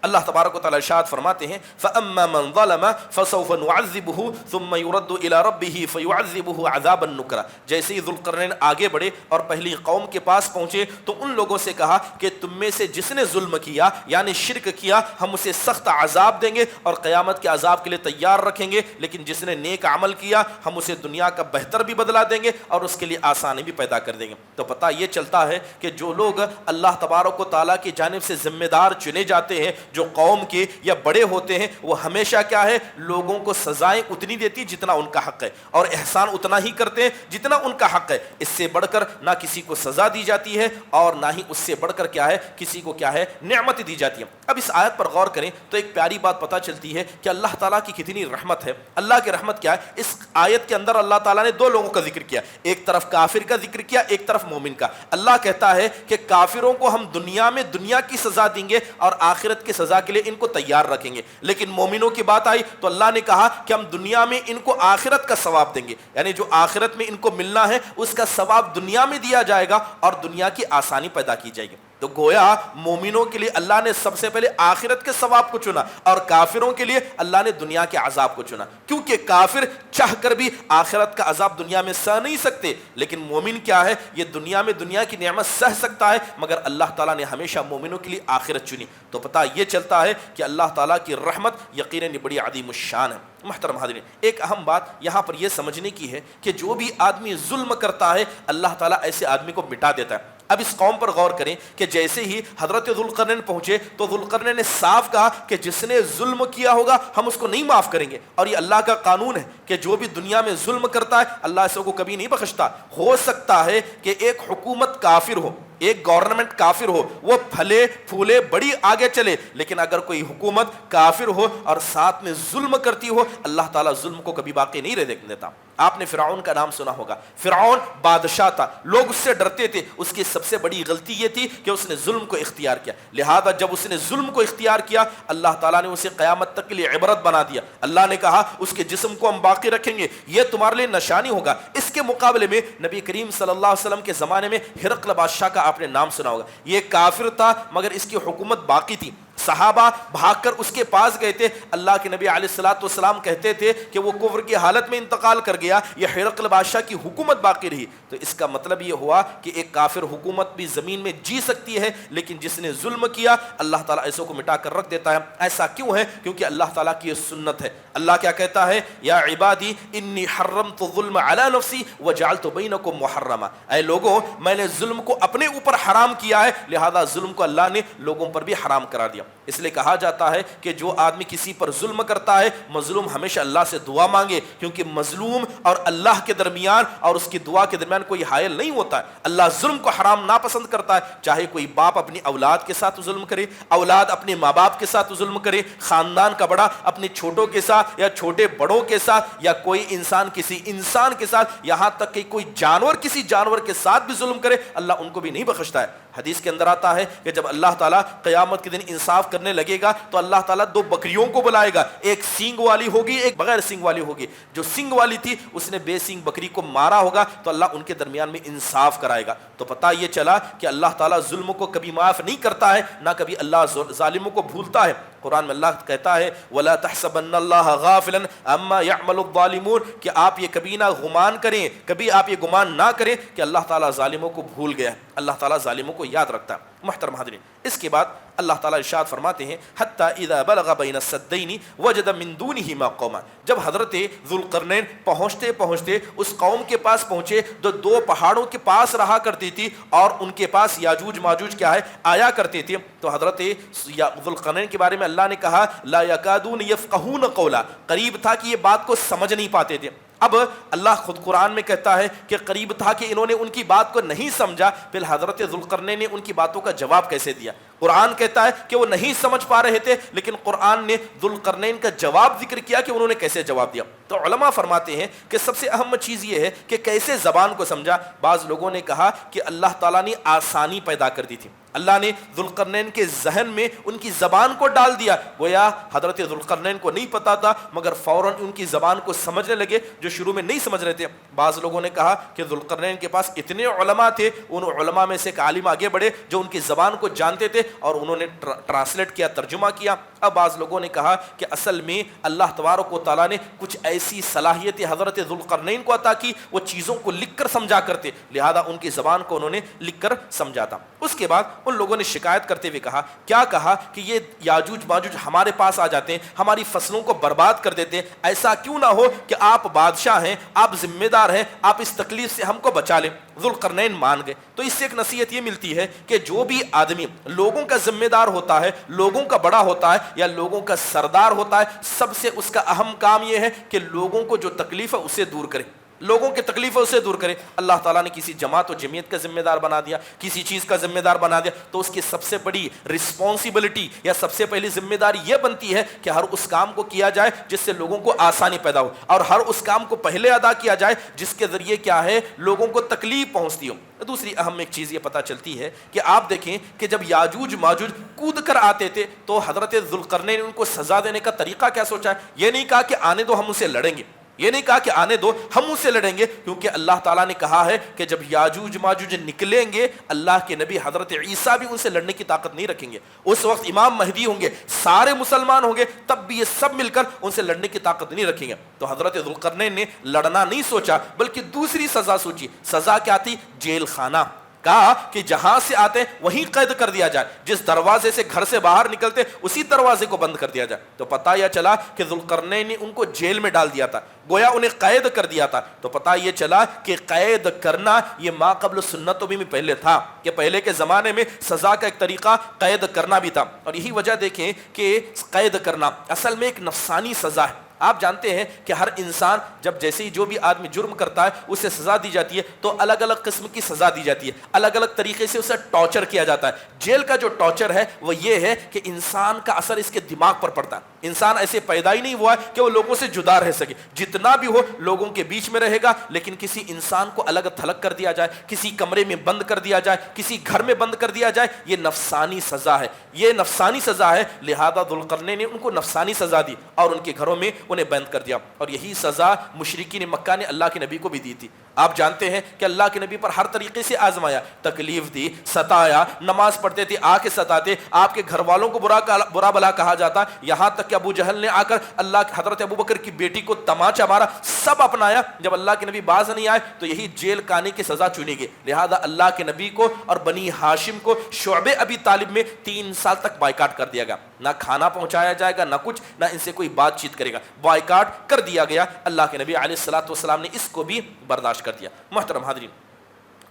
اللہ تبارک و تعالیٰ ارشاد فرماتے ہیں فَأَمَّا مَنْ ظَلَمَ فَسَوْفَ نُعَذِّبُهُ ثُمَّ يُرَدُّ إِلَى رَبِّهِ فَيُعَذِّبُهُ عَذَابًا نُكْرًا۔ جیسے ہی ذوالقرنین آگے بڑھے اور پہلی قوم کے پاس پہنچے تو ان لوگوں سے کہا کہ تم میں سے جس نے ظلم کیا یعنی شرک کیا ہم اسے سخت عذاب دیں گے اور قیامت کے عذاب کے لیے تیار رکھیں گے، لیکن جس نے نیک عمل کیا ہم اسے دنیا کا بہتر بھی بدلہ دیں گے اور اس کے لیے آسانی بھی پیدا کر دیں گے۔ تو پتہ یہ چلتا ہے کہ جو لوگ اللہ تبارک و تعالیٰ کی جانب سے ذمہ دار چنے جاتے ہیں، جو قوم کے یا بڑے ہوتے ہیں، وہ ہمیشہ کیا ہے، لوگوں کو سزائیں اتنی دیتی جتنا ان کا حق ہے، اور احسان اتنا ہی کرتے ہیں جتنا ان کا حق ہے۔ اس سے بڑھ کر نہ کسی کو سزا دی جاتی ہے اور نہ ہی اس سے بڑھ کر کیا ہے کسی کو کیا ہے نعمت دی جاتی ہے۔ اب اس آیت پر غور کریں تو ایک پیاری بات پتہ چلتی ہے کہ اللہ تعالیٰ کی کتنی رحمت ہے۔ اللہ کی رحمت کیا ہے؟ اس آیت کے اندر اللہ تعالیٰ نے دو لوگوں کا ذکر کیا، ایک طرف کافر کا ذکر کیا، ایک طرف مومن کا۔ اللہ کہتا ہے کہ کافروں کو ہم دنیا میں دنیا کی سزا دیں گے اور آخرت کی سزا کے لیے ان کو تیار رکھیں گے، لیکن مومنوں کی بات آئی تو اللہ نے کہا کہ ہم دنیا میں ان کو آخرت کا ثواب دیں گے، یعنی جو آخرت میں ان کو ملنا ہے اس کا ثواب دنیا میں دیا جائے گا اور دنیا کی آسانی پیدا کی جائے گی۔ تو گویا مومنوں کے لیے اللہ نے سب سے پہلے آخرت کے ثواب کو چنا اور کافروں کے لیے اللہ نے دنیا کے عذاب کو چنا، کیونکہ کافر چاہ کر بھی آخرت کا عذاب دنیا میں سہ نہیں سکتے، لیکن مومن کیا ہے، یہ دنیا میں دنیا کی نعمت سہ سکتا ہے، مگر اللہ تعالیٰ نے ہمیشہ مومنوں کے لیے آخرت چنی۔ تو پتہ یہ چلتا ہے کہ اللہ تعالیٰ کی رحمت یقیناً بڑی عظیم الشان ہے۔ محترم حاضرین، ایک اہم بات یہاں پر یہ سمجھنے کی ہے کہ جو بھی آدمی ظلم کرتا ہے اللہ تعالیٰ ایسے آدمی کو مٹا دیتا ہے۔ اب اس قوم پر غور کریں کہ جیسے ہی حضرت ذوالقرنین پہنچے تو ذوالقرنین نے صاف کہا کہ جس نے ظلم کیا ہوگا ہم اس کو نہیں معاف کریں گے، اور یہ اللہ کا قانون ہے کہ جو بھی دنیا میں ظلم کرتا ہے اللہ اس کو کبھی نہیں بخشتا۔ ہو سکتا ہے کہ ایک حکومت کافر ہو، ایک گورنمنٹ کافر ہو وہ پھلے پھولے بڑی آگے چلے، لیکن اگر کوئی حکومت کافر ہو اور ساتھ میں ظلم کرتی ہو، اللہ تعالیٰ ظلم کو کبھی باقی نہیں رہ دیتا۔ آپ نے فرعون کا نام سنا ہوگا، فرعون بادشاہ تھا، لوگ اس سے ڈرتے تھے، اس کی سب سے بڑی غلطی یہ تھی کہ اس نے ظلم کو اختیار کیا، لہذا جب اس نے ظلم کو اختیار کیا اللہ تعالیٰ نے اسے قیامت تک کے لیے عبرت بنا دیا۔ اللہ نے کہا اس کے جسم کو ہم باقی رکھیں گے، یہ تمہارے لیے نشانی ہوگا۔ اس کے مقابلے میں نبی کریم صلی اللہ علیہ وسلم کے زمانے میں ہرقل بادشاہ کا آپ نے نام سنا ہوگا، یہ کافر تھا مگر اس کی حکومت باقی تھی، صحابہ بھاگ کر اس کے پاس گئے تھے، اللہ کے نبی علیہ الصلوۃ والسلام کہتے تھے کہ وہ کفر کی حالت میں انتقال کر گیا، یہ ہرقل بادشاہ کی حکومت باقی رہی۔ تو اس کا مطلب یہ ہوا کہ ایک کافر حکومت بھی زمین میں جی سکتی ہے، لیکن جس نے ظلم کیا اللہ تعالیٰ ایسوں کو مٹا کر رکھ دیتا ہے۔ ایسا کیوں ہے؟ کیونکہ اللہ تعالیٰ کی یہ سنت ہے۔ اللہ کیا کہتا ہے؟ یا عبادی انی حرمت الظلم علی نفسی وجعلت بینکم محرما، اے لوگوں میں نے ظلم کو اپنے اوپر حرام کیا ہے، لہذا ظلم کو اللہ نے لوگوں پر بھی حرام قرار دیا۔ اس لیے کہا جاتا ہے کہ جو آدمی کسی پر ظلم کرتا ہے مظلوم ہمیشہ اللہ سے دعا مانگے، کیونکہ مظلوم اور اللہ کے درمیان اور اس کی دعا کے درمیان کوئی حائل نہیں ہوتا ہے۔ اللہ ظلم کو حرام ناپسند کرتا ہے، چاہے کوئی باپ اپنی اولاد کے ساتھ ظلم کرے، اولاد اپنے ماں باپ کے ساتھ ظلم کرے، خاندان کا بڑا اپنے چھوٹوں کے ساتھ یا چھوٹے بڑوں کے ساتھ، یا کوئی انسان کسی انسان کے ساتھ، یہاں تک کہ کوئی جانور کسی جانور کے ساتھ بھی ظلم کرے اللہ ان کو بھی نہیں بخشتا ہے۔ حدیث کے اندر آتا ہے کہ جب اللہ تعالیٰ قیامت کے دن انصاف کرنے لگے گا تو اللہ تعالیٰ دو بکریوں کو بلائے گا، ایک سینگ والی ہوگی ایک بغیر سینگ والی ہوگی۔ جو سینگ والی تھی اس نے بے سینگ بکری کو مارا ہوگا تو اللہ ان کے درمیان میں انصاف کرائے گا۔ تو پتہ یہ چلا کہ اللہ تعالیٰ ظلم کو کبھی معاف نہیں کرتا ہے، نہ کبھی اللہ ظالموں کو بھولتا ہے۔ قرآن میں اللہ کہتا ہے وَلَا تَحْسَبَنَّ اللَّهَ غَافِلًا عَمَّا يَعْمَلُ الظَّالِمُونَ، کہ آپ یہ کبھی نہ گمان کریں، کبھی آپ یہ گمان نہ کریں کہ اللہ تعالیٰ ظالموں کو بھول گیا ہے، اللہ تعالیٰ ظالموں کو یاد رکھتا ہے۔ محترم حاضرین، اس کے بعد اللہ تعالیٰ ارشاد فرماتے ہیں حتی اذا بلغ بین السدین وجد من دونہما قوما، جب حضرت ذوالقرنین پہنچتے پہنچتے اس قوم کے پاس پہنچے جو دو پہاڑوں کے پاس رہا کرتی تھی اور ان کے پاس یاجوج ماجوج کیا ہے آیا کرتے تھے، تو حضرت ذوالقرنین کے بارے میں اللہ نے کہا لا یکادون یفقہون قولا، قریب تھا کہ یہ بات کو سمجھ نہیں پاتے تھے۔ اب اللہ خود قرآن میں کہتا ہے کہ قریب تھا کہ انہوں نے ان کی بات کو نہیں سمجھا، پھر حضرت ذوالقرنین نے ان کی باتوں کا جواب کیسے دیا؟ قرآن کہتا ہے کہ وہ نہیں سمجھ پا رہے تھے، لیکن قرآن نے ذوالقرنین کا جواب ذکر کیا کہ انہوں نے کیسے جواب دیا۔ تو علماء فرماتے ہیں کہ سب سے اہم چیز یہ ہے کہ کیسے زبان کو سمجھا۔ بعض لوگوں نے کہا کہ اللہ تعالیٰ نے آسانی پیدا کر دی تھی، اللہ نے ذوالقرنین کے ذہن میں ان کی زبان کو ڈال دیا، گویا حضرت ذوالقرنین کو نہیں پتا تھا مگر فوراً ان کی زبان کو سمجھنے لگے جو شروع میں نہیں سمجھ رہے تھے۔ بعض لوگوں نے کہا کہ ذوالقرنین کے پاس اتنے علماء تھے، ان علماء میں سے ایک عالم آگے بڑھے جو ان کی زبان کو جانتے تھے اور انہوں نے ٹرانسلیٹ کیا، ترجمہ کیا۔ اب بعض لوگوں نے کہا کہ اصل میں اللہ تبارک و تعالیٰ نے کچھ ایسی صلاحیت حضرت ذوالقرنین کو عطا کی، وہ چیزوں کو لکھ کر سمجھا کرتے، لہذا ان کی زبان کو انہوں نے لکھ کر سمجھا تھا۔ اس کے بعد ان لوگوں نے شکایت کرتے ہوئے کہا، کیا کہا کہ یہ یاجوج ماجوج ہمارے پاس آ جاتے ہیں، ہماری فصلوں کو برباد کر دیتے ہیں، ایسا کیوں نہ ہو کہ آپ بادشاہ ہیں، آپ ذمہ دار ہیں، آپ اس تکلیف سے ہم کو بچا لیں۔ ذوالقرنین مان گئے۔ تو اس سے ایک نصیحت یہ ملتی ہے کہ جو بھی آدمی لوگوں کا ذمہ دار ہوتا ہے، لوگوں کا بڑا ہوتا ہے یا لوگوں کا سردار ہوتا ہے، سب سے اس کا اہم کام یہ ہے کہ لوگوں کو جو تکلیف ہے اسے دور کرے، لوگوں کی تکلیفیں اسے دور کرے۔ اللہ تعالیٰ نے کسی جماعت و جمعیت کا ذمہ دار بنا دیا، کسی چیز کا ذمہ دار بنا دیا، تو اس کی سب سے بڑی رسپانسبلٹی یا سب سے پہلی ذمہ داری یہ بنتی ہے کہ ہر اس کام کو کیا جائے جس سے لوگوں کو آسانی پیدا ہو، اور ہر اس کام کو پہلے ادا کیا جائے جس کے ذریعے کیا ہے لوگوں کو تکلیف پہنچتی ہو۔ دوسری اہم ایک چیز یہ پتہ چلتی ہے کہ آپ دیکھیں کہ جب یاجوج ماجوج کود کر آتے تھے تو حضرت ذوالقرنین نے ان کو سزا دینے کا طریقہ کیا سوچا ہے؟ یہ نہیں کہا کہ آنے دو ہم اسے لڑیں گے، یہ نہیں کہا کہ آنے دو ہم اسے لڑیں گے، کیونکہ اللہ تعالیٰ نے کہا ہے کہ جب یاجوج ماجوج نکلیں گے اللہ کے نبی حضرت عیسیٰ بھی ان سے لڑنے کی طاقت نہیں رکھیں گے۔ اس وقت امام مہدی ہوں گے، سارے مسلمان ہوں گے، تب بھی یہ سب مل کر ان سے لڑنے کی طاقت نہیں رکھیں گے۔ تو حضرت ذوالقرنین نے لڑنا نہیں سوچا بلکہ دوسری سزا سوچی۔ سزا کیا تھی؟ جیل خانہ۔ کہا کہ جہاں سے آتے ہیں وہیں قید کر دیا جائے، جس دروازے سے گھر سے باہر نکلتے اسی دروازے کو بند کر دیا جائے۔ تو پتہ یہ چلا کہ ذوالقرنین نے ان کو جیل میں ڈال دیا تھا، گویا انہیں قید کر دیا تھا۔ تو پتہ یہ چلا کہ قید کرنا یہ ما قبل سنتوں میں پہلے تھا، کہ پہلے کے زمانے میں سزا کا ایک طریقہ قید کرنا بھی تھا۔ اور یہی وجہ دیکھیں کہ قید کرنا اصل میں ایک نفسانی سزا ہے۔ آپ جانتے ہیں کہ ہر انسان جب جیسے ہی جو بھی آدمی جرم کرتا ہے اسے سزا دی جاتی ہے تو الگ الگ قسم کی سزا دی جاتی ہے, الگ الگ طریقے سے اسے ٹارچر کیا جاتا ہے. جیل کا جو ٹارچر ہے وہ یہ ہے کہ انسان کا اثر اس کے دماغ پر پڑتا ہے. انسان ایسے پیدا ہی نہیں ہوا ہے کہ وہ لوگوں سے جدا رہ سکے, جتنا بھی ہو لوگوں کے بیچ میں رہے گا, لیکن کسی انسان کو الگ تھلگ کر دیا جائے, کسی کمرے میں بند کر دیا جائے, کسی گھر میں بند کر دیا جائے, یہ نفسانی سزا ہے, یہ نفسانی سزا ہے. لہذا ذوالقرنین نے ان کو نفسانی سزا دی اور ان کے گھروں میں انہیں بند کر دیا. اور یہی سزا مشرکین مکہ نے اللہ کے نبی کو بھی دی تھی. آپ جانتے ہیں کہ اللہ کے نبی پر ہر طریقے سے آزمایا, تکلیف دی, ستایا, نماز پڑھتے تھے آ کے ستاتے, آپ کے گھر والوں کو برا بلا کہا جاتا, یہاں تک کہ ابو جہل نے آ کر اللہ حضرت ابو بکر کی بیٹی کو تماچا مارا. سب اپنایا. جب اللہ کے نبی باز نہیں آئے تو یہی جیل کانے کی سزا چنی گئی. لہذا اللہ کے نبی کو اور بنی ہاشم کو شعب ابی طالب میں 3 سال تک بائیکاٹ کر دیا گیا. نہ کھانا پہنچایا جائے گا, نہ کچھ, نہ ان سے کوئی بات چیت کرے گا. بائیکاٹ کر دیا گیا. اللہ کے نبی علیہ الصلوۃ والسلام نے اس کو بھی برداشت کر دیا. محترم حاضرین,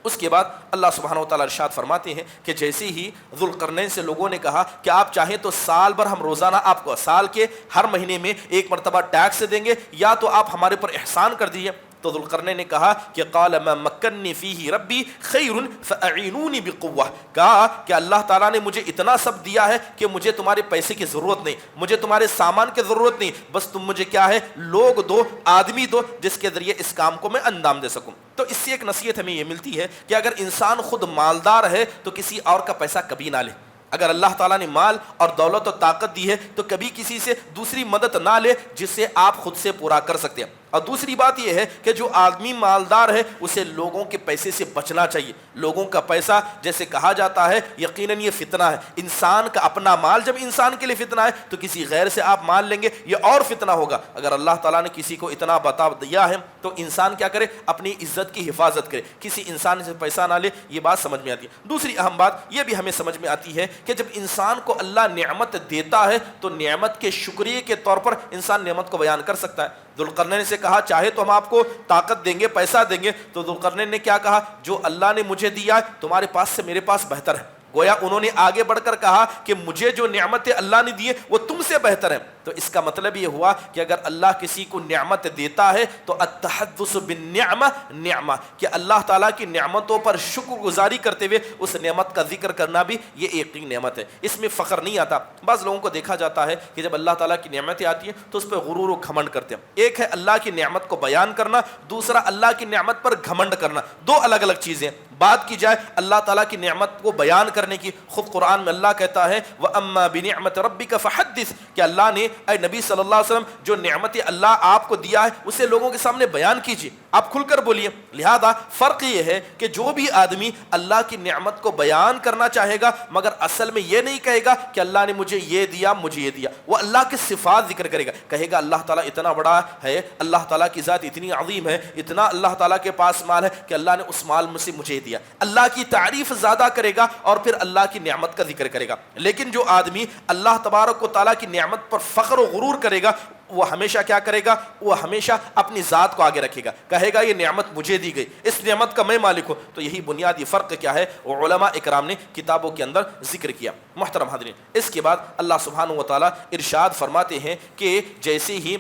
اس کے بعد اللہ سبحانہ و تعالیٰ ارشاد فرماتے ہیں کہ جیسے ہی ذوالقرنین سے لوگوں نے کہا کہ آپ چاہیں تو سال بھر ہم روزانہ آپ کو سال کے ہر مہینے میں 1 مرتبہ ٹیکس دیں گے, یا تو آپ ہمارے پر احسان کر دیجیے. تو ذوالقرنین نے کہا کہ قال ما مکننی فیہ ربی خیر فاعینونی بقوہ, کہا کہ اللہ تعالیٰ نے مجھے اتنا سب دیا ہے کہ مجھے تمہارے پیسے کی ضرورت نہیں, مجھے تمہارے سامان کی ضرورت نہیں, بس تم مجھے کیا ہے, لوگ دو, آدمی دو, جس کے ذریعے اس کام کو میں انجام دے سکوں. تو اس سے ایک نصیحت ہمیں یہ ملتی ہے کہ اگر انسان خود مالدار ہے تو کسی اور کا پیسہ کبھی نہ لے. اگر اللہ تعالیٰ نے مال اور دولت و طاقت دی ہے تو کبھی کسی سے دوسری مدد نہ لے جس سے آپ خود سے پورا کر سکتے ہیں. اور دوسری بات یہ ہے کہ جو آدمی مالدار ہے اسے لوگوں کے پیسے سے بچنا چاہیے. لوگوں کا پیسہ جیسے کہا جاتا ہے یقیناً یہ فتنہ ہے. انسان کا اپنا مال جب انسان کے لیے فتنہ ہے تو کسی غیر سے آپ مال لیں گے یہ اور فتنہ ہوگا. اگر اللہ تعالیٰ نے کسی کو اتنا بتا دیا ہے تو انسان کیا کرے, اپنی عزت کی حفاظت کرے, کسی انسان سے پیسہ نہ لے. یہ بات سمجھ میں آتی ہے. دوسری اہم بات یہ بھی ہمیں سمجھ میں آتی ہے کہ جب انسان کو اللہ نعمت دیتا ہے تو نعمت کے شکریہ کے طور پر انسان نعمت کو بیان کر سکتا ہے. ذوالقرنین سے کہا چاہے تو ہم آپ کو طاقت دیں گے, پیسہ دیں گے. تو ذوالقرنین نے کیا کہا, جو اللہ نے مجھے دیا ہے تمہارے پاس سے میرے پاس بہتر ہے. گویا انہوں نے آگے بڑھ کر کہا کہ مجھے جو نعمتیں اللہ نے دی ہے وہ تم سے بہتر ہے. تو اس کا مطلب یہ ہوا کہ اگر اللہ کسی کو نعمت دیتا ہے تو التحدث بالنعمہ نعمہ, کہ اللہ تعالیٰ کی نعمتوں پر شکر گزاری کرتے ہوئے اس نعمت کا ذکر کرنا بھی یہ ایک نعمت ہے. اس میں فخر نہیں آتا. بعض لوگوں کو دیکھا جاتا ہے کہ جب اللہ تعالیٰ کی نعمتیں آتی ہیں تو اس پہ غرور و گھمنڈ کرتے ہیں. ایک ہے اللہ کی نعمت کو بیان کرنا, دوسرا اللہ کی نعمت پر گھمنڈ کرنا. دو الگ الگ چیزیں. بات کی جائے اللہ تعالیٰ کی نعمت کو بیان کرنے کی, خود قرآن میں اللہ کہتا ہے وَأَمَّا بِنِعْمَةِ رَبِّكَ فَحَدِّثْ, کہ اللہ نے اے نبی صلی اللہ علیہ وسلم جو نعمت اللہ آپ کو دیا ہے اسے لوگوں کے سامنے بیان کیجیے, آپ کھل کر بولیے. لہذا فرق یہ ہے کہ جو بھی آدمی اللہ کی نعمت کو بیان کرنا چاہے گا مگر اصل میں یہ نہیں کہے گا کہ اللہ نے مجھے یہ دیا مجھے یہ دیا, وہ اللہ کے صفات ذکر کرے گا. کہے گا اللہ تعالیٰ اتنا بڑا ہے, اللہ تعالیٰ کی ذات اتنی عظیم ہے, اتنا اللہ تعالیٰ کے پاس مال ہے کہ اللہ نے اس مال سے مجھے دیا. اللہ کی تعریف زیادہ کرے گا اور پھر اللہ کی نعمت کا ذکر کرے گا. لیکن جو آدمی اللہ تبارک و تعالیٰ کی نعمت پر فخر و غرور کرے گا وہ ہمیشہ کیا کرے گا, وہ ہمیشہ اپنی ذات کو آگے رکھے گا, کہے گا یہ نعمت مجھے دی گئی, اس نعمت کا میں مالک ہوں. تو یہی بنیادی فرق کیا ہے علماء اکرام نے کتابوں کے اندر ذکر کیا. محترم حاضرین, اس کے بعد اللہ سبحانہ و تعالیٰ ارشاد فرماتے ہیں کہ جیسے ہی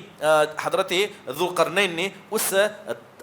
حضرت ذوالقرنین نے اس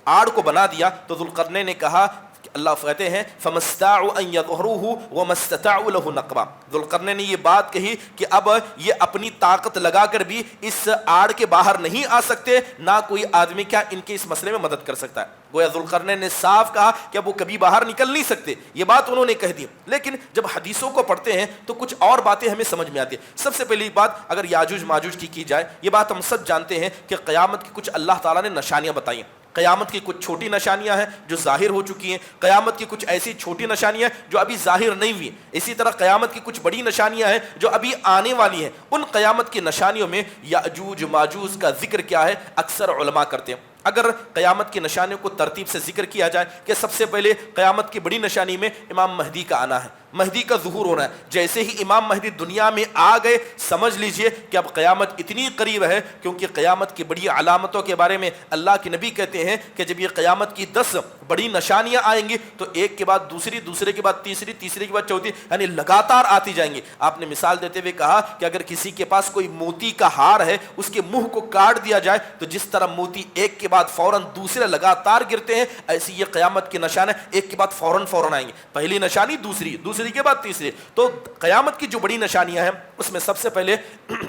آڑ کو بنا دیا تو ذوالقرنین نے کہا, اللہ کہتے ہیں فَمَسْتَعُوا أَن يَظْهَرُوهُ وَمَسْتَطَاعُوا لَهُ نَقْبًا. ذوالقرنین نے یہ بات کہی کہ اب یہ اپنی طاقت لگا کر بھی اس آڑ کے باہر نہیں آ سکتے, نہ کوئی آدمی کیا ان کے اس مسئلے میں مدد کر سکتا ہے. گویا ذوالقرنین نے صاف کہا کہ اب وہ کبھی باہر نکل نہیں سکتے, یہ بات انہوں نے کہہ دی. لیکن جب حدیثوں کو پڑھتے ہیں تو کچھ اور باتیں ہمیں سمجھ میں آتی ہیں. سب سے پہلی بات اگر یاجوج ماجوج کی جائے, یہ بات ہم سب جانتے ہیں کہ قیامت کی کچھ اللہ تعالیٰ نے نشانیاں بتائی ہیں. قیامت کی کچھ چھوٹی نشانیاں ہیں جو ظاہر ہو چکی ہیں, قیامت کی کچھ ایسی چھوٹی نشانیاں جو ابھی ظاہر نہیں ہوئی. اسی طرح قیامت کی کچھ بڑی نشانیاں ہیں جو ابھی آنے والی ہیں. ان قیامت کی نشانیوں میں یاجوج ماجوج کا ذکر کیا ہے اکثر علماء کرتے ہیں. اگر قیامت کی نشانیوں کو ترتیب سے ذکر کیا جائے کہ سب سے پہلے قیامت کی بڑی نشانی میں امام مہدی کا آنا ہے. مہدی کا ظہور ہونا ہے. جیسے ہی امام مہدی دنیا میں آ گئے سمجھ لیجئے کہ اب قیامت اتنی قریب ہے, کیونکہ قیامت کی بڑی علامتوں کے بارے میں اللہ کے نبی کہتے ہیں کہ جب یہ قیامت کی 10 بڑی نشانیاں آئیں گی تو ایک کے بعد دوسری, دوسرے کے بعد تیسری, تیسرے کے بعد چوتھی, یعنی لگاتار آتی جائیں گی. آپ نے مثال دیتے ہوئے کہا کہ اگر کسی کے پاس کوئی موتی کا ہار ہے, اس کے منہ کو کاٹ دیا جائے تو جس طرح موتی ایک کے بعد فوراً دوسرے لگاتار گرتے ہیں, ایسی یہ قیامت کے نشان ہے, ایک کے بعد فوراً آئیں گے. پہلی نشانی دوسری, دوسری کے بعد تیسری. تو قیامت کی جو بڑی نشانیاں ہیں اس میں سب سے پہلے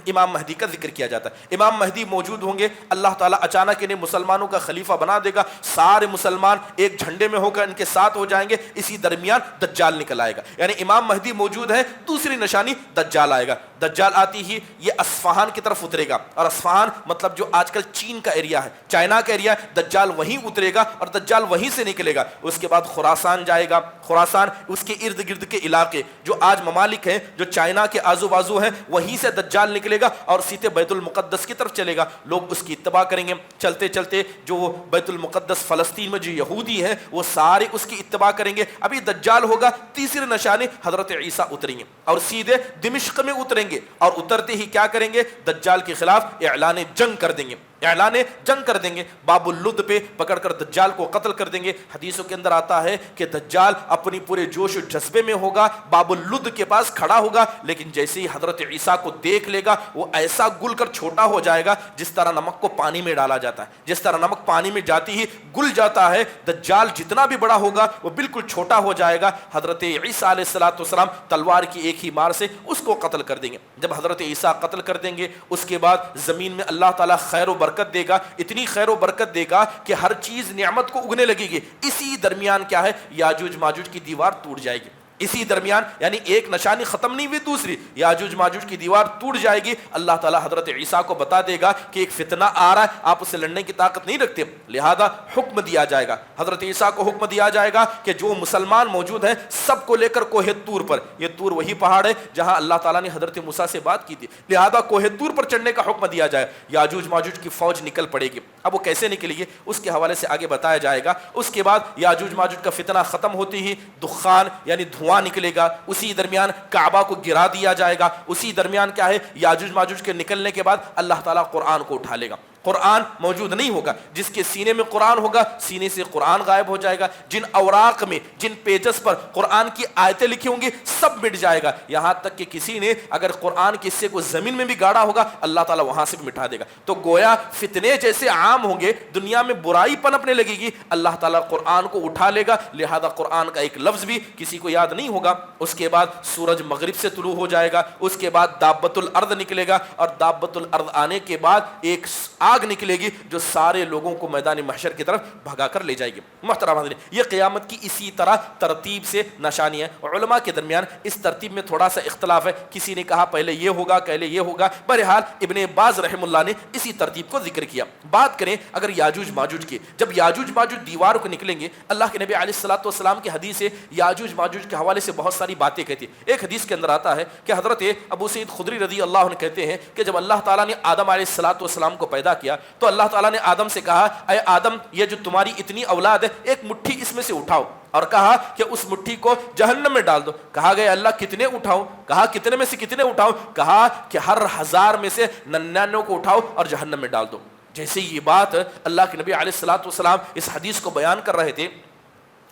امام مہدی کا ذکر کیا جاتا ہے. امام مہدی موجود ہوں گے, اللہ تعالیٰ اچانک انہیں مسلمانوں کا خلیفہ بنا دے گا, سارے مسلمان ایک جھنڈے میں ہو کر ان کے ساتھ ہو جائیں گے. اسی درمیان دجال نکل آئے گا, یعنی امام مہدی موجود ہے, دوسری نشانی دجال آئے گا. دجال آتی ہی یہ اصفہان کی طرف اترے گا, اور اصفہان مطلب جو آج کل چین کا ایریا ہے, چائنا کا ایریا ہے, دجال وہیں اترے گا اور دجال وہیں سے نکلے گا. اس کے بعد خراسان جائے گا, خراسان اس کے ارد گرد کے علاقے جو آج ممالک ہیں جو چائنا کے آزو بازو ہیں, وہیں سے دجال نکلے گا اور سیدھے بیت المقدس کی طرف چلے گا. لوگ اس کی اتباع کریں گے. چلتے چلتے جو بیت المقدس فلسطین میں جو یہودی ہیں وہ سارے اس کی اتباع کریں گے. ابھی دجال ہوگا, تیسری نشانی حضرت عیسیٰ اتریں گے اور سیدھے دمشق میں اتریں گے, اور اترتے ہی کیا کریں گے, دجال کے خلاف اعلان جنگ کر دیں گے, اعلان جنگ کر دیں گے. باب اللد پہ پکڑ کر دجال کو قتل کر دیں گے. حدیثوں کے اندر آتا ہے کہ دجال اپنی پورے جوش و جذبے میں ہوگا, باب اللد کے پاس کھڑا ہوگا, لیکن جیسے ہی حضرت عیسیٰ کو دیکھ لے گا وہ ایسا گل کر چھوٹا ہو جائے گا جس طرح نمک کو پانی میں ڈالا جاتا ہے, جس طرح نمک پانی میں جاتی ہی گل جاتا ہے. دجال جتنا بھی بڑا ہوگا وہ بالکل چھوٹا ہو جائے گا. حضرت عیسیٰ علیہ السلام تلوار کی ایک ہی مار سے اس کو قتل کر دیں گے. جب حضرت عیسیٰ قتل کر دیں گے اس کے بعد زمین میں اللہ تعالیٰ خیر و برکت دے گا, اتنی خیر و برکت دے گا کہ ہر چیز نعمت کو اگنے لگے گی. اسی درمیان کیا ہے, یاجوج ماجوج کی دیوار ٹوٹ جائے گی. اسی درمیان یعنی ایک نشانی ختم نہیں ہوئی, دوسری یاجوج ماجوج کی دیوار ٹوٹ جائے گی. اللہ تعالیٰ حضرت عیسیٰ کو بتا دے گا کہ ایک فتنہ آ رہا ہے, آپ اسے لڑنے کی طاقت نہیں رکھتے, لہذا حکم دیا جائے گا. حضرت عیسیٰ کو حکم دیا جائے گا کہ جو مسلمان موجود ہیں سب کو لے کر کوہ طور پر, یہ طور وہی پہاڑ ہے جہاں اللہ تعالیٰ نے حضرت موسیٰ سے بات کی تھی, لہذا کوہ طور پر چڑھنے کا حکم دیا جائے. یاجوج ماجوج کی فوج نکل پڑے گی. اب وہ کیسے نکلے گی اس کے حوالے سے آگے بتایا جائے گا. اس کے بعد یاجوج ماجوج کا فتنہ ختم ہوتی ہی دخان یعنی دھواں نکلے گا. اسی درمیان کعبہ کو گرا دیا جائے گا. اسی درمیان کیا ہے, یاجوج ماجوج کے نکلنے کے بعد اللہ تعالیٰ قرآن کو اٹھا لے گا. قرآن موجود نہیں ہوگا, جس کے سینے میں قرآن ہوگا سینے سے قرآن غائب ہو جائے گا. جن اوراق میں جن پیجز پر قرآن کی آیتیں لکھی ہوں گی سب مٹ جائے گا, یہاں تک کہ کسی نے اگر قرآن کے حصے کو زمین میں بھی گاڑا ہوگا اللہ تعالیٰ وہاں سے بھی مٹا دے گا. تو گویا فتنے جیسے عام ہوں گے, دنیا میں برائی پنپنے لگے گی, اللہ تعالیٰ قرآن کو اٹھا لے گا, لہذا قرآن کا ایک لفظ بھی کسی کو یاد نہیں ہوگا. اس کے بعد سورج مغرب سے طلوع ہو جائے گا. اس کے بعد دابۃ الارض نکلے گا, اور دابۃ الارض آنے کے بعد ایک آگ نکلے گی جو سارے لوگوں کو میدان محشر کی طرف بھگا کر لے جائے گی. محترم حاضرین, یہ قیامت کی اسی طرح ترتیب سے نشانی ہے. علماء کے درمیان اس ترتیب میں تھوڑا سا اختلاف ہے, کسی نے کہا پہلے یہ ہوگا, پہلے یہ ہوگا. بہرحال ابن باز رحم اللہ نے اسی ترتیب کو ذکر کیا. بات کریں اگر یاجوج ماجوج کی, جب یاجوج ماجوج دیوار کو نکلیں گے, اللہ کے نبی علیہ الصلوۃ والسلام کی حدیث ہے یاجوج ماجوج کے حوالے سے بہت ساری باتیں کہتی ہے. ایک حدیث کے اندر آتا ہے کہ حضرت ابو سعید خدری رضی اللہ عنہ کہتے ہیں کہ جب اللہ تعالیٰ نے آدم علیہ الصلوۃ والسلام کو پیدا کیا تو اللہ تعالیٰ نے آدم سے کہا, اے آدم یہ جو تمہاری اتنی اولاد ہے ایک مٹھی اس میں سے اٹھاؤ, اور کہا کہ اس مٹھی کو جہنم میں ڈال دو. کہا گیا اللہ کتنے اٹھاؤں؟ کہا کتنے میں سے کتنے اٹھاؤں؟ کہا کہ ہر 1000 میں سے 99 کو اٹھاؤ اور جہنم میں ڈال دو. جیسے یہ بات اللہ کے نبی علیہ الصلوۃ والسلام اس حدیث کو بیان کر رہے تھے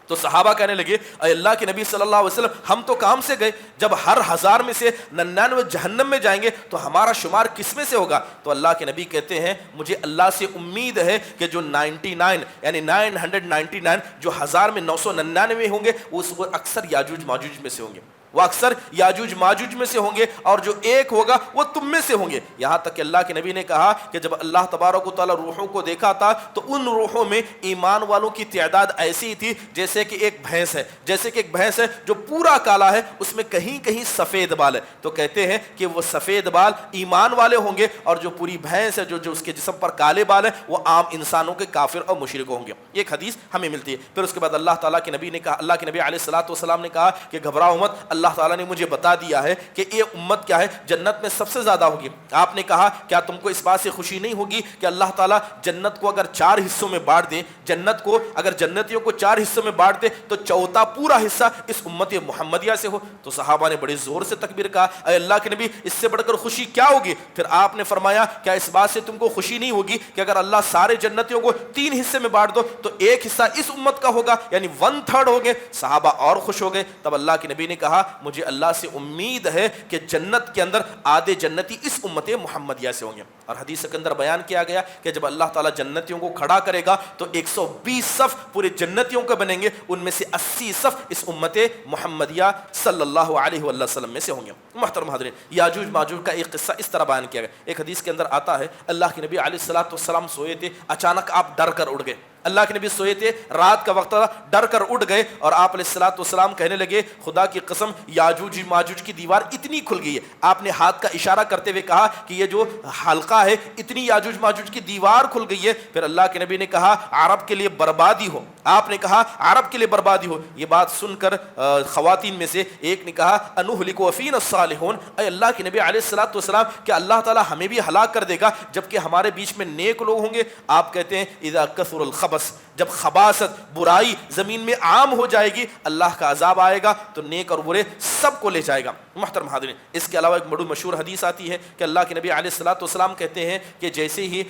تو صحابہ کہنے لگے, اے اللہ کے نبی صلی اللہ علیہ وسلم ہم تو کام سے گئے, جب ہر 1000 میں سے 99 جہنم میں جائیں گے تو ہمارا شمار کس میں سے ہوگا؟ تو اللہ کے نبی کہتے ہیں مجھے اللہ سے امید ہے کہ جو 99 یعنی 999 جو 1000 میں 999 ہوں گے وہ اکثر یاجوج ماجوج میں سے ہوں گے, وہ اکثر یاجوج ماجوج میں سے ہوں گے, اور جو ایک ہوگا وہ تم میں سے ہوں گے. یہاں تک کہ اللہ کے نبی نے کہا کہ جب اللہ تبارک و تعالیٰ روحوں کو دیکھا تھا تو ان روحوں میں ایمان والوں کی تعداد ایسی تھی جیسے کہ ایک بھینس ہے, جیسے کہ ایک بھینس ہے جو پورا کالا ہے, اس میں کہیں کہیں سفید بال ہے. تو کہتے ہیں کہ وہ سفید بال ایمان والے ہوں گے, اور جو پوری بھینس ہے جو اس کے جسم پر کالے بال ہیں وہ عام انسانوں کے کافر اور مشرک ہوں گے. ایک حدیث ہمیں ملتی ہے. پھر اس کے بعد اللہ تعالیٰ کے نبی نے کہا, اللہ کے نبی علیہ الصلوۃ والسلام نے کہا کہ گھبراؤ مت, اللہ تعالیٰ نے مجھے بتا دیا ہے کہ یہ امت کیا ہے جنت میں سب سے زیادہ ہوگی۔ آپ نے کہا کیا تم کو اس بات سے خوشی نہیں ہوگی کہ اللہ تعالیٰ جنت کو اگر 4 حصوں میں بانٹ دے، جنت کو اگر جنتیوں کو 4 حصوں میں بانٹ دے تو چوتھا پورا حصہ اس امت محمدیہ سے ہو؟ تو صحابہ نے بڑے زور سے تکبیر کہا، اے اللہ کے نبی اس سے بڑھ کر خوشی کیا ہوگی؟ پھر آپ نے فرمایا کیا اس بات سے تم کو خوشی نہیں ہوگی کہ اگر اللہ سارے جنتیوں کو 3 حصے میں بانٹ دو تو 1 حصہ اس امت کا ہوگا، یعنی 1/3 ہو گئے۔ صحابہ اور خوش ہو گئے۔ تب اللہ کے نبی نے کہا مجھے اللہ سے امید ہے کہ جنت کے اندر آدھے جنتی اس امت محمدیہ سے ہوں گے۔ اور حدیث کے اندر بیان کیا گیا کہ جب اللہ تعالیٰ جنتیوں کو کھڑا کرے گا تو 120 صف پورے جنتیوں کے بنیں گے، ان میں سے 80 صف اس امت محمدیہ صلی اللہ علیہ وآلہ وسلم میں سے ہوں گے۔ محترم حاضرین، یاجوج ماجوج کا ایک قصہ اس طرح بیان کیا گیا۔ ایک حدیث کے اندر آتا ہے اللہ کے نبی علیہ السلام سوئے تھے، اچانک آپ ڈر کر اٹھ گئے۔ اللہ کے نبی سوئے تھے، رات کا وقت تھا، ڈر کر اٹھ گئے اور آپ علیہ السلام کہنے لگے خدا کی قسم یاجوج ماجوج کی دیوار اتنی کھل گئی ہے۔ آپ نے ہاتھ کا اشارہ کرتے ہوئے کہا کہ یہ جو حلقہ ہے اتنی یاجوج ماجوج کی دیوار کھل گئی ہے۔ پھر اللہ کے نبی نے کہا عرب کے لیے بربادی ہو۔ آپ نے کہا عرب کے لیے بربادی ہو۔ یہ بات سن کر خواتین میں سے ایک نے کہا انہلک وفینا الصالحون، اے اللہ کے نبی علیہ السلام کہ اللہ تعالیٰ ہمیں بھی ہلاک کر دے گا جبکہ ہمارے بیچ میں نیک لوگ ہوں گے؟ آپ کہتے ہیں اذا کثر الخبث، جب خباثت برائی زمین میں عام ہو جائے گی اللہ کا عذاب آئے گا تو نیک اور برے سب کو لے جائے گا۔ محترم حاضرین، اس کے علاوہ ایک بڑی مشہور حدیث آتی ہے کہ اللہ کے نبی علیہ السلام کہتے ہیں کہ جیسے ہی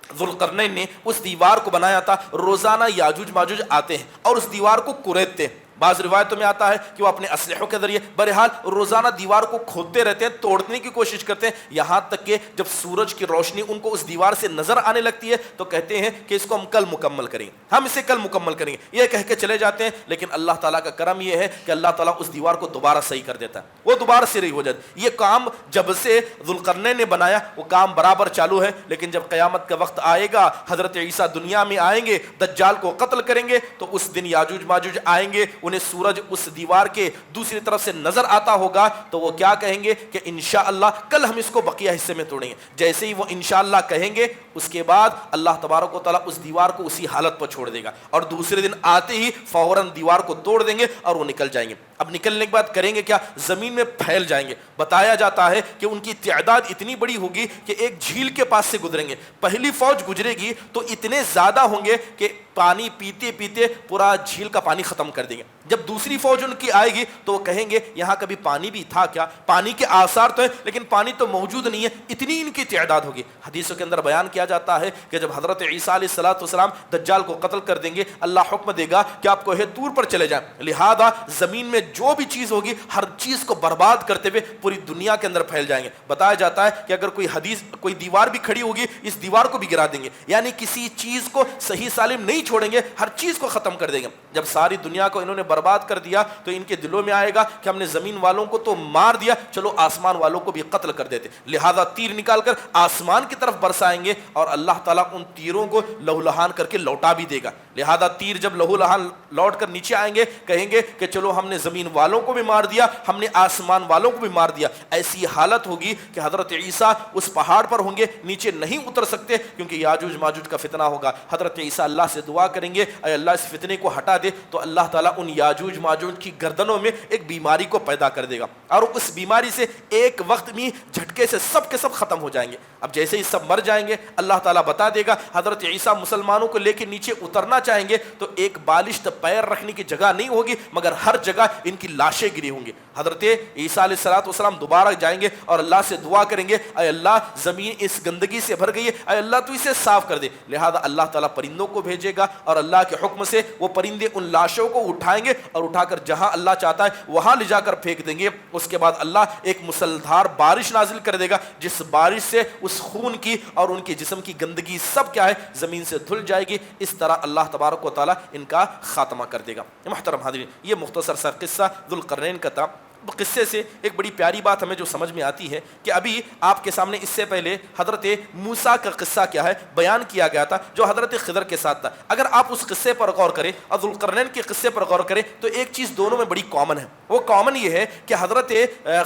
ذوالقرنین نے اس دیوار کو بنایا تھا، روزانہ یاجوج ماجوج آتے ہیں اور اس دیوار کو کریدتے ہیں۔ بعض روایتوں میں آتا ہے کہ وہ اپنے اسلحوں کے ذریعے بہرحال روزانہ دیوار کو کھودتے رہتے ہیں، توڑنے کی کوشش کرتے ہیں، یہاں تک کہ جب سورج کی روشنی ان کو اس دیوار سے نظر آنے لگتی ہے تو کہتے ہیں کہ اس کو ہم کل مکمل کریں گے، ہم اسے کل مکمل کریں گے، یہ کہہ کے چلے جاتے ہیں۔ لیکن اللہ تعالیٰ کا کرم یہ ہے کہ اللہ تعالیٰ اس دیوار کو دوبارہ صحیح کر دیتا ہے، وہ دوبارہ صحیح ہو جاتا ہے۔ یہ کام جب سے ذوالقرنین نے بنایا وہ کام برابر چالو ہے، لیکن جب قیامت کا وقت آئے گا حضرت عیسیٰ دنیا میں آئیں گے، دجال کو قتل کریں گے تو اس دن یاجوج ماجوج آئیں گے، انہیں سورج اس دیوار کے دوسری طرف سے نظر آتا ہوگا تو وہ کیا کہیں گے کہ انشاءاللہ کل ہم اس کو بقیہ حصے میں توڑیں گے۔ جیسے ہی وہ انشاءاللہ کہیں گے اس کے بعد اللہ تبارک و تعالیٰ اس دیوار کو اسی حالت پر چھوڑ دے گا اور دوسرے دن آتے ہی فوراً دیوار کو توڑ دیں گے اور وہ نکل جائیں گے۔ اب نکلنے کے بعد کریں گے کیا؟ زمین میں پھیل جائیں گے۔ بتایا جاتا ہے کہ ان کی تعداد اتنی بڑی ہوگی کہ ایک جھیل کے پاس سے گزریں گے، پہلی فوج گزرے گی تو اتنے زیادہ ہوں گے کہ پانی پیتے پیتے پورا جھیل کا پانی ختم کر دیں گے۔ جب دوسری فوج ان کی آئے گی تو وہ کہیں گے یہاں کبھی پانی بھی تھا کیا؟ پانی کے آثار تو ہیں لیکن پانی تو موجود نہیں ہے، اتنی ان کی تعداد ہوگی۔ حدیثوں کے اندر بیان کیا جاتا ہے کہ جب حضرت عیسیٰ علیہ السلام دجال کو قتل کر دیں گے اللہ حکم دے گا کہ آپ کوہ طور پر چلے جائیں، لہذا زمین میں جو بھی چیز ہوگی ہر چیز کو برباد کرتے ہوئے پوری دنیا کے اندر پھیل جائیں گے۔ بتایا جاتا ہے کہ اگر کوئی دیوار بھی کھڑی ہوگی اس دیوار کو بھی گرا دیں گے، یعنی کسی چیز کو صحیح سالم نہیں چھوڑیں گے، ہر چیز کو ختم کر دیں گے۔ جب ساری دنیا کو انہوں نے برباد کر دیا تو ان کے دلوں میں آئے گا کہ ہم نے زمین والوں کو تو مار دیا، چلو آسمان والوں کو بھی قتل کر دیتے، لہذا تیر نکال کر آسمان کی طرف برسائیں گے اور اللہ تعالیٰ ان تیروں کو لہو لہان کر کے لوٹا بھی دے گا۔ لہذا تیر جب لہو لہان لوٹ کر نیچے آئیں گے کہیں گے کہ چلو ہم نے زمین والوں کو بھی مار دیا، ہم نے آسمان والوں کو بھی مار دیا۔ ایسی حالت ہوگی کہ حضرت عیسیٰ اس پہاڑ پر ہوں گے، نیچے نہیں اتر سکتے کیونکہ یاجوج ماجوج کا فتنہ ہوگا۔ حضرت عیسیٰ اللہ سے دعا کریں گے اے اللہ اس فتنے کو ہٹا دے، تو اللہ تعالیٰ ان یاجوج ماجوج کی گردنوں میں ایک بیماری کو پیدا کر دے گا اور اس بیماری سے ایک وقت میں جھٹکے سے سب کے سب ختم ہو جائیں گے۔ اب جیسے ہی سب مر جائیں گے اللہ تعالیٰ بتا دے گا حضرت عیسیٰ مسلمانوں کو لے کے نیچے اترنا چاہیں گے تو ایک بالشت پیر رکھنے کی جگہ نہیں ہوگی مگر ہر جگہ ان کی لاشیں گری ہوں گی۔ حضرت عیسیٰ علیہ السلام دوبارہ جائیں گے اور اللہ سے دعا کریں گے اے اللہ زمین اس گندگی سے بھر گئی ہے، اے اللہ تو اسے صاف کر دے۔ لہذا اللہ تعالیٰ پرندوں کو بھیجے گا اور اللہ کے حکم سے وہ پرندے ان لاشوں کو اٹھائیں گے اور اٹھا کر جہاں اللہ چاہتا ہے وہاں لے جا کر پھینک دیں گے۔ اس کے بعد اللہ ایک مسلدھار بارش نازل کر دے گا جس بارش سے اس خون کی اور ان کے جسم کی گندگی سب کیا ہے زمین سے دھل جائے گی۔ اس طرح اللہ تبارک و تعالیٰ ان کا خاتمہ کر دے گا۔ محترم حاضرین، یہ مختصر سا قصہ ذوالقرنین کا تھا۔ قصے سے ایک بڑی پیاری بات ہمیں جو سمجھ میں آتی ہے کہ ابھی آپ کے سامنے اس سے پہلے حضرت موسیٰ کا قصہ کیا ہے بیان کیا گیا تھا جو حضرت خضر کے ساتھ تھا. اگر آپ اس قصے پر غور کریں اور ذوالقرنین کے قصے پر غور کریں تو ایک چیز دونوں میں بڑی کامن ہے. وہ کامن یہ ہے کہ حضرت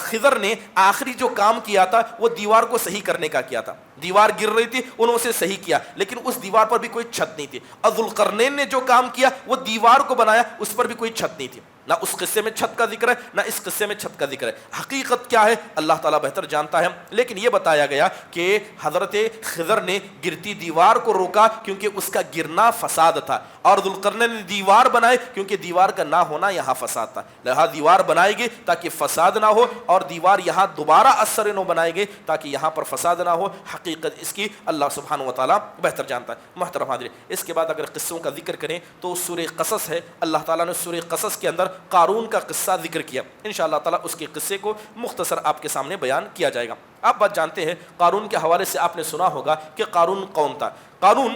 خضر نے آخری جو کام کیا تھا وہ دیوار کو صحیح کرنے کا کیا تھا. دیوار گر رہی تھی, انہوں نے صحیح کیا, لیکن اس دیوار پر بھی کوئی چھت نہیں تھی. اور ذوالقرنین نے جو کام کیا وہ دیوار کو بنایا, اس پر بھی کوئی چھت نہیں تھی. نہ اس قصے میں چھت کا ذکر ہے نہ اس قصے میں چھت کا ذکر ہے. حقیقت کیا ہے اللہ تعالیٰ بہتر جانتا ہے, لیکن یہ بتایا گیا کہ حضرت خضر نے گرتی دیوار کو روکا کیونکہ اس کا گرنا فساد تھا, اور ذوالقرنین نے دیوار بنائے کیونکہ دیوار کا نہ ہونا یہاں فساد تھا. لہذا دیوار بنائے گی تاکہ فساد نہ ہو, اور دیوار یہاں دوبارہ اثر نو بنائے گی تاکہ یہاں پر فساد نہ ہو. حقیقت اس کی اللہ سبحانہ و تعالیٰ بہتر جانتا ہے. محترم حاضرین, اس کے بعد اگر قصوں کا ذکر کریں تو سورہ قصص ہے. اللہ تعالیٰ نے سورہ قصص کے اندر قارون کا قصہ ذکر کیا. انشاءاللہ تعالیٰ اس کے قصے کو مختصر آپ کے سامنے بیان کیا جائے گا. آپ بات جانتے ہیں قارون کے حوالے سے آپ نے سنا ہوگا کہ قارون کون تھا. قارون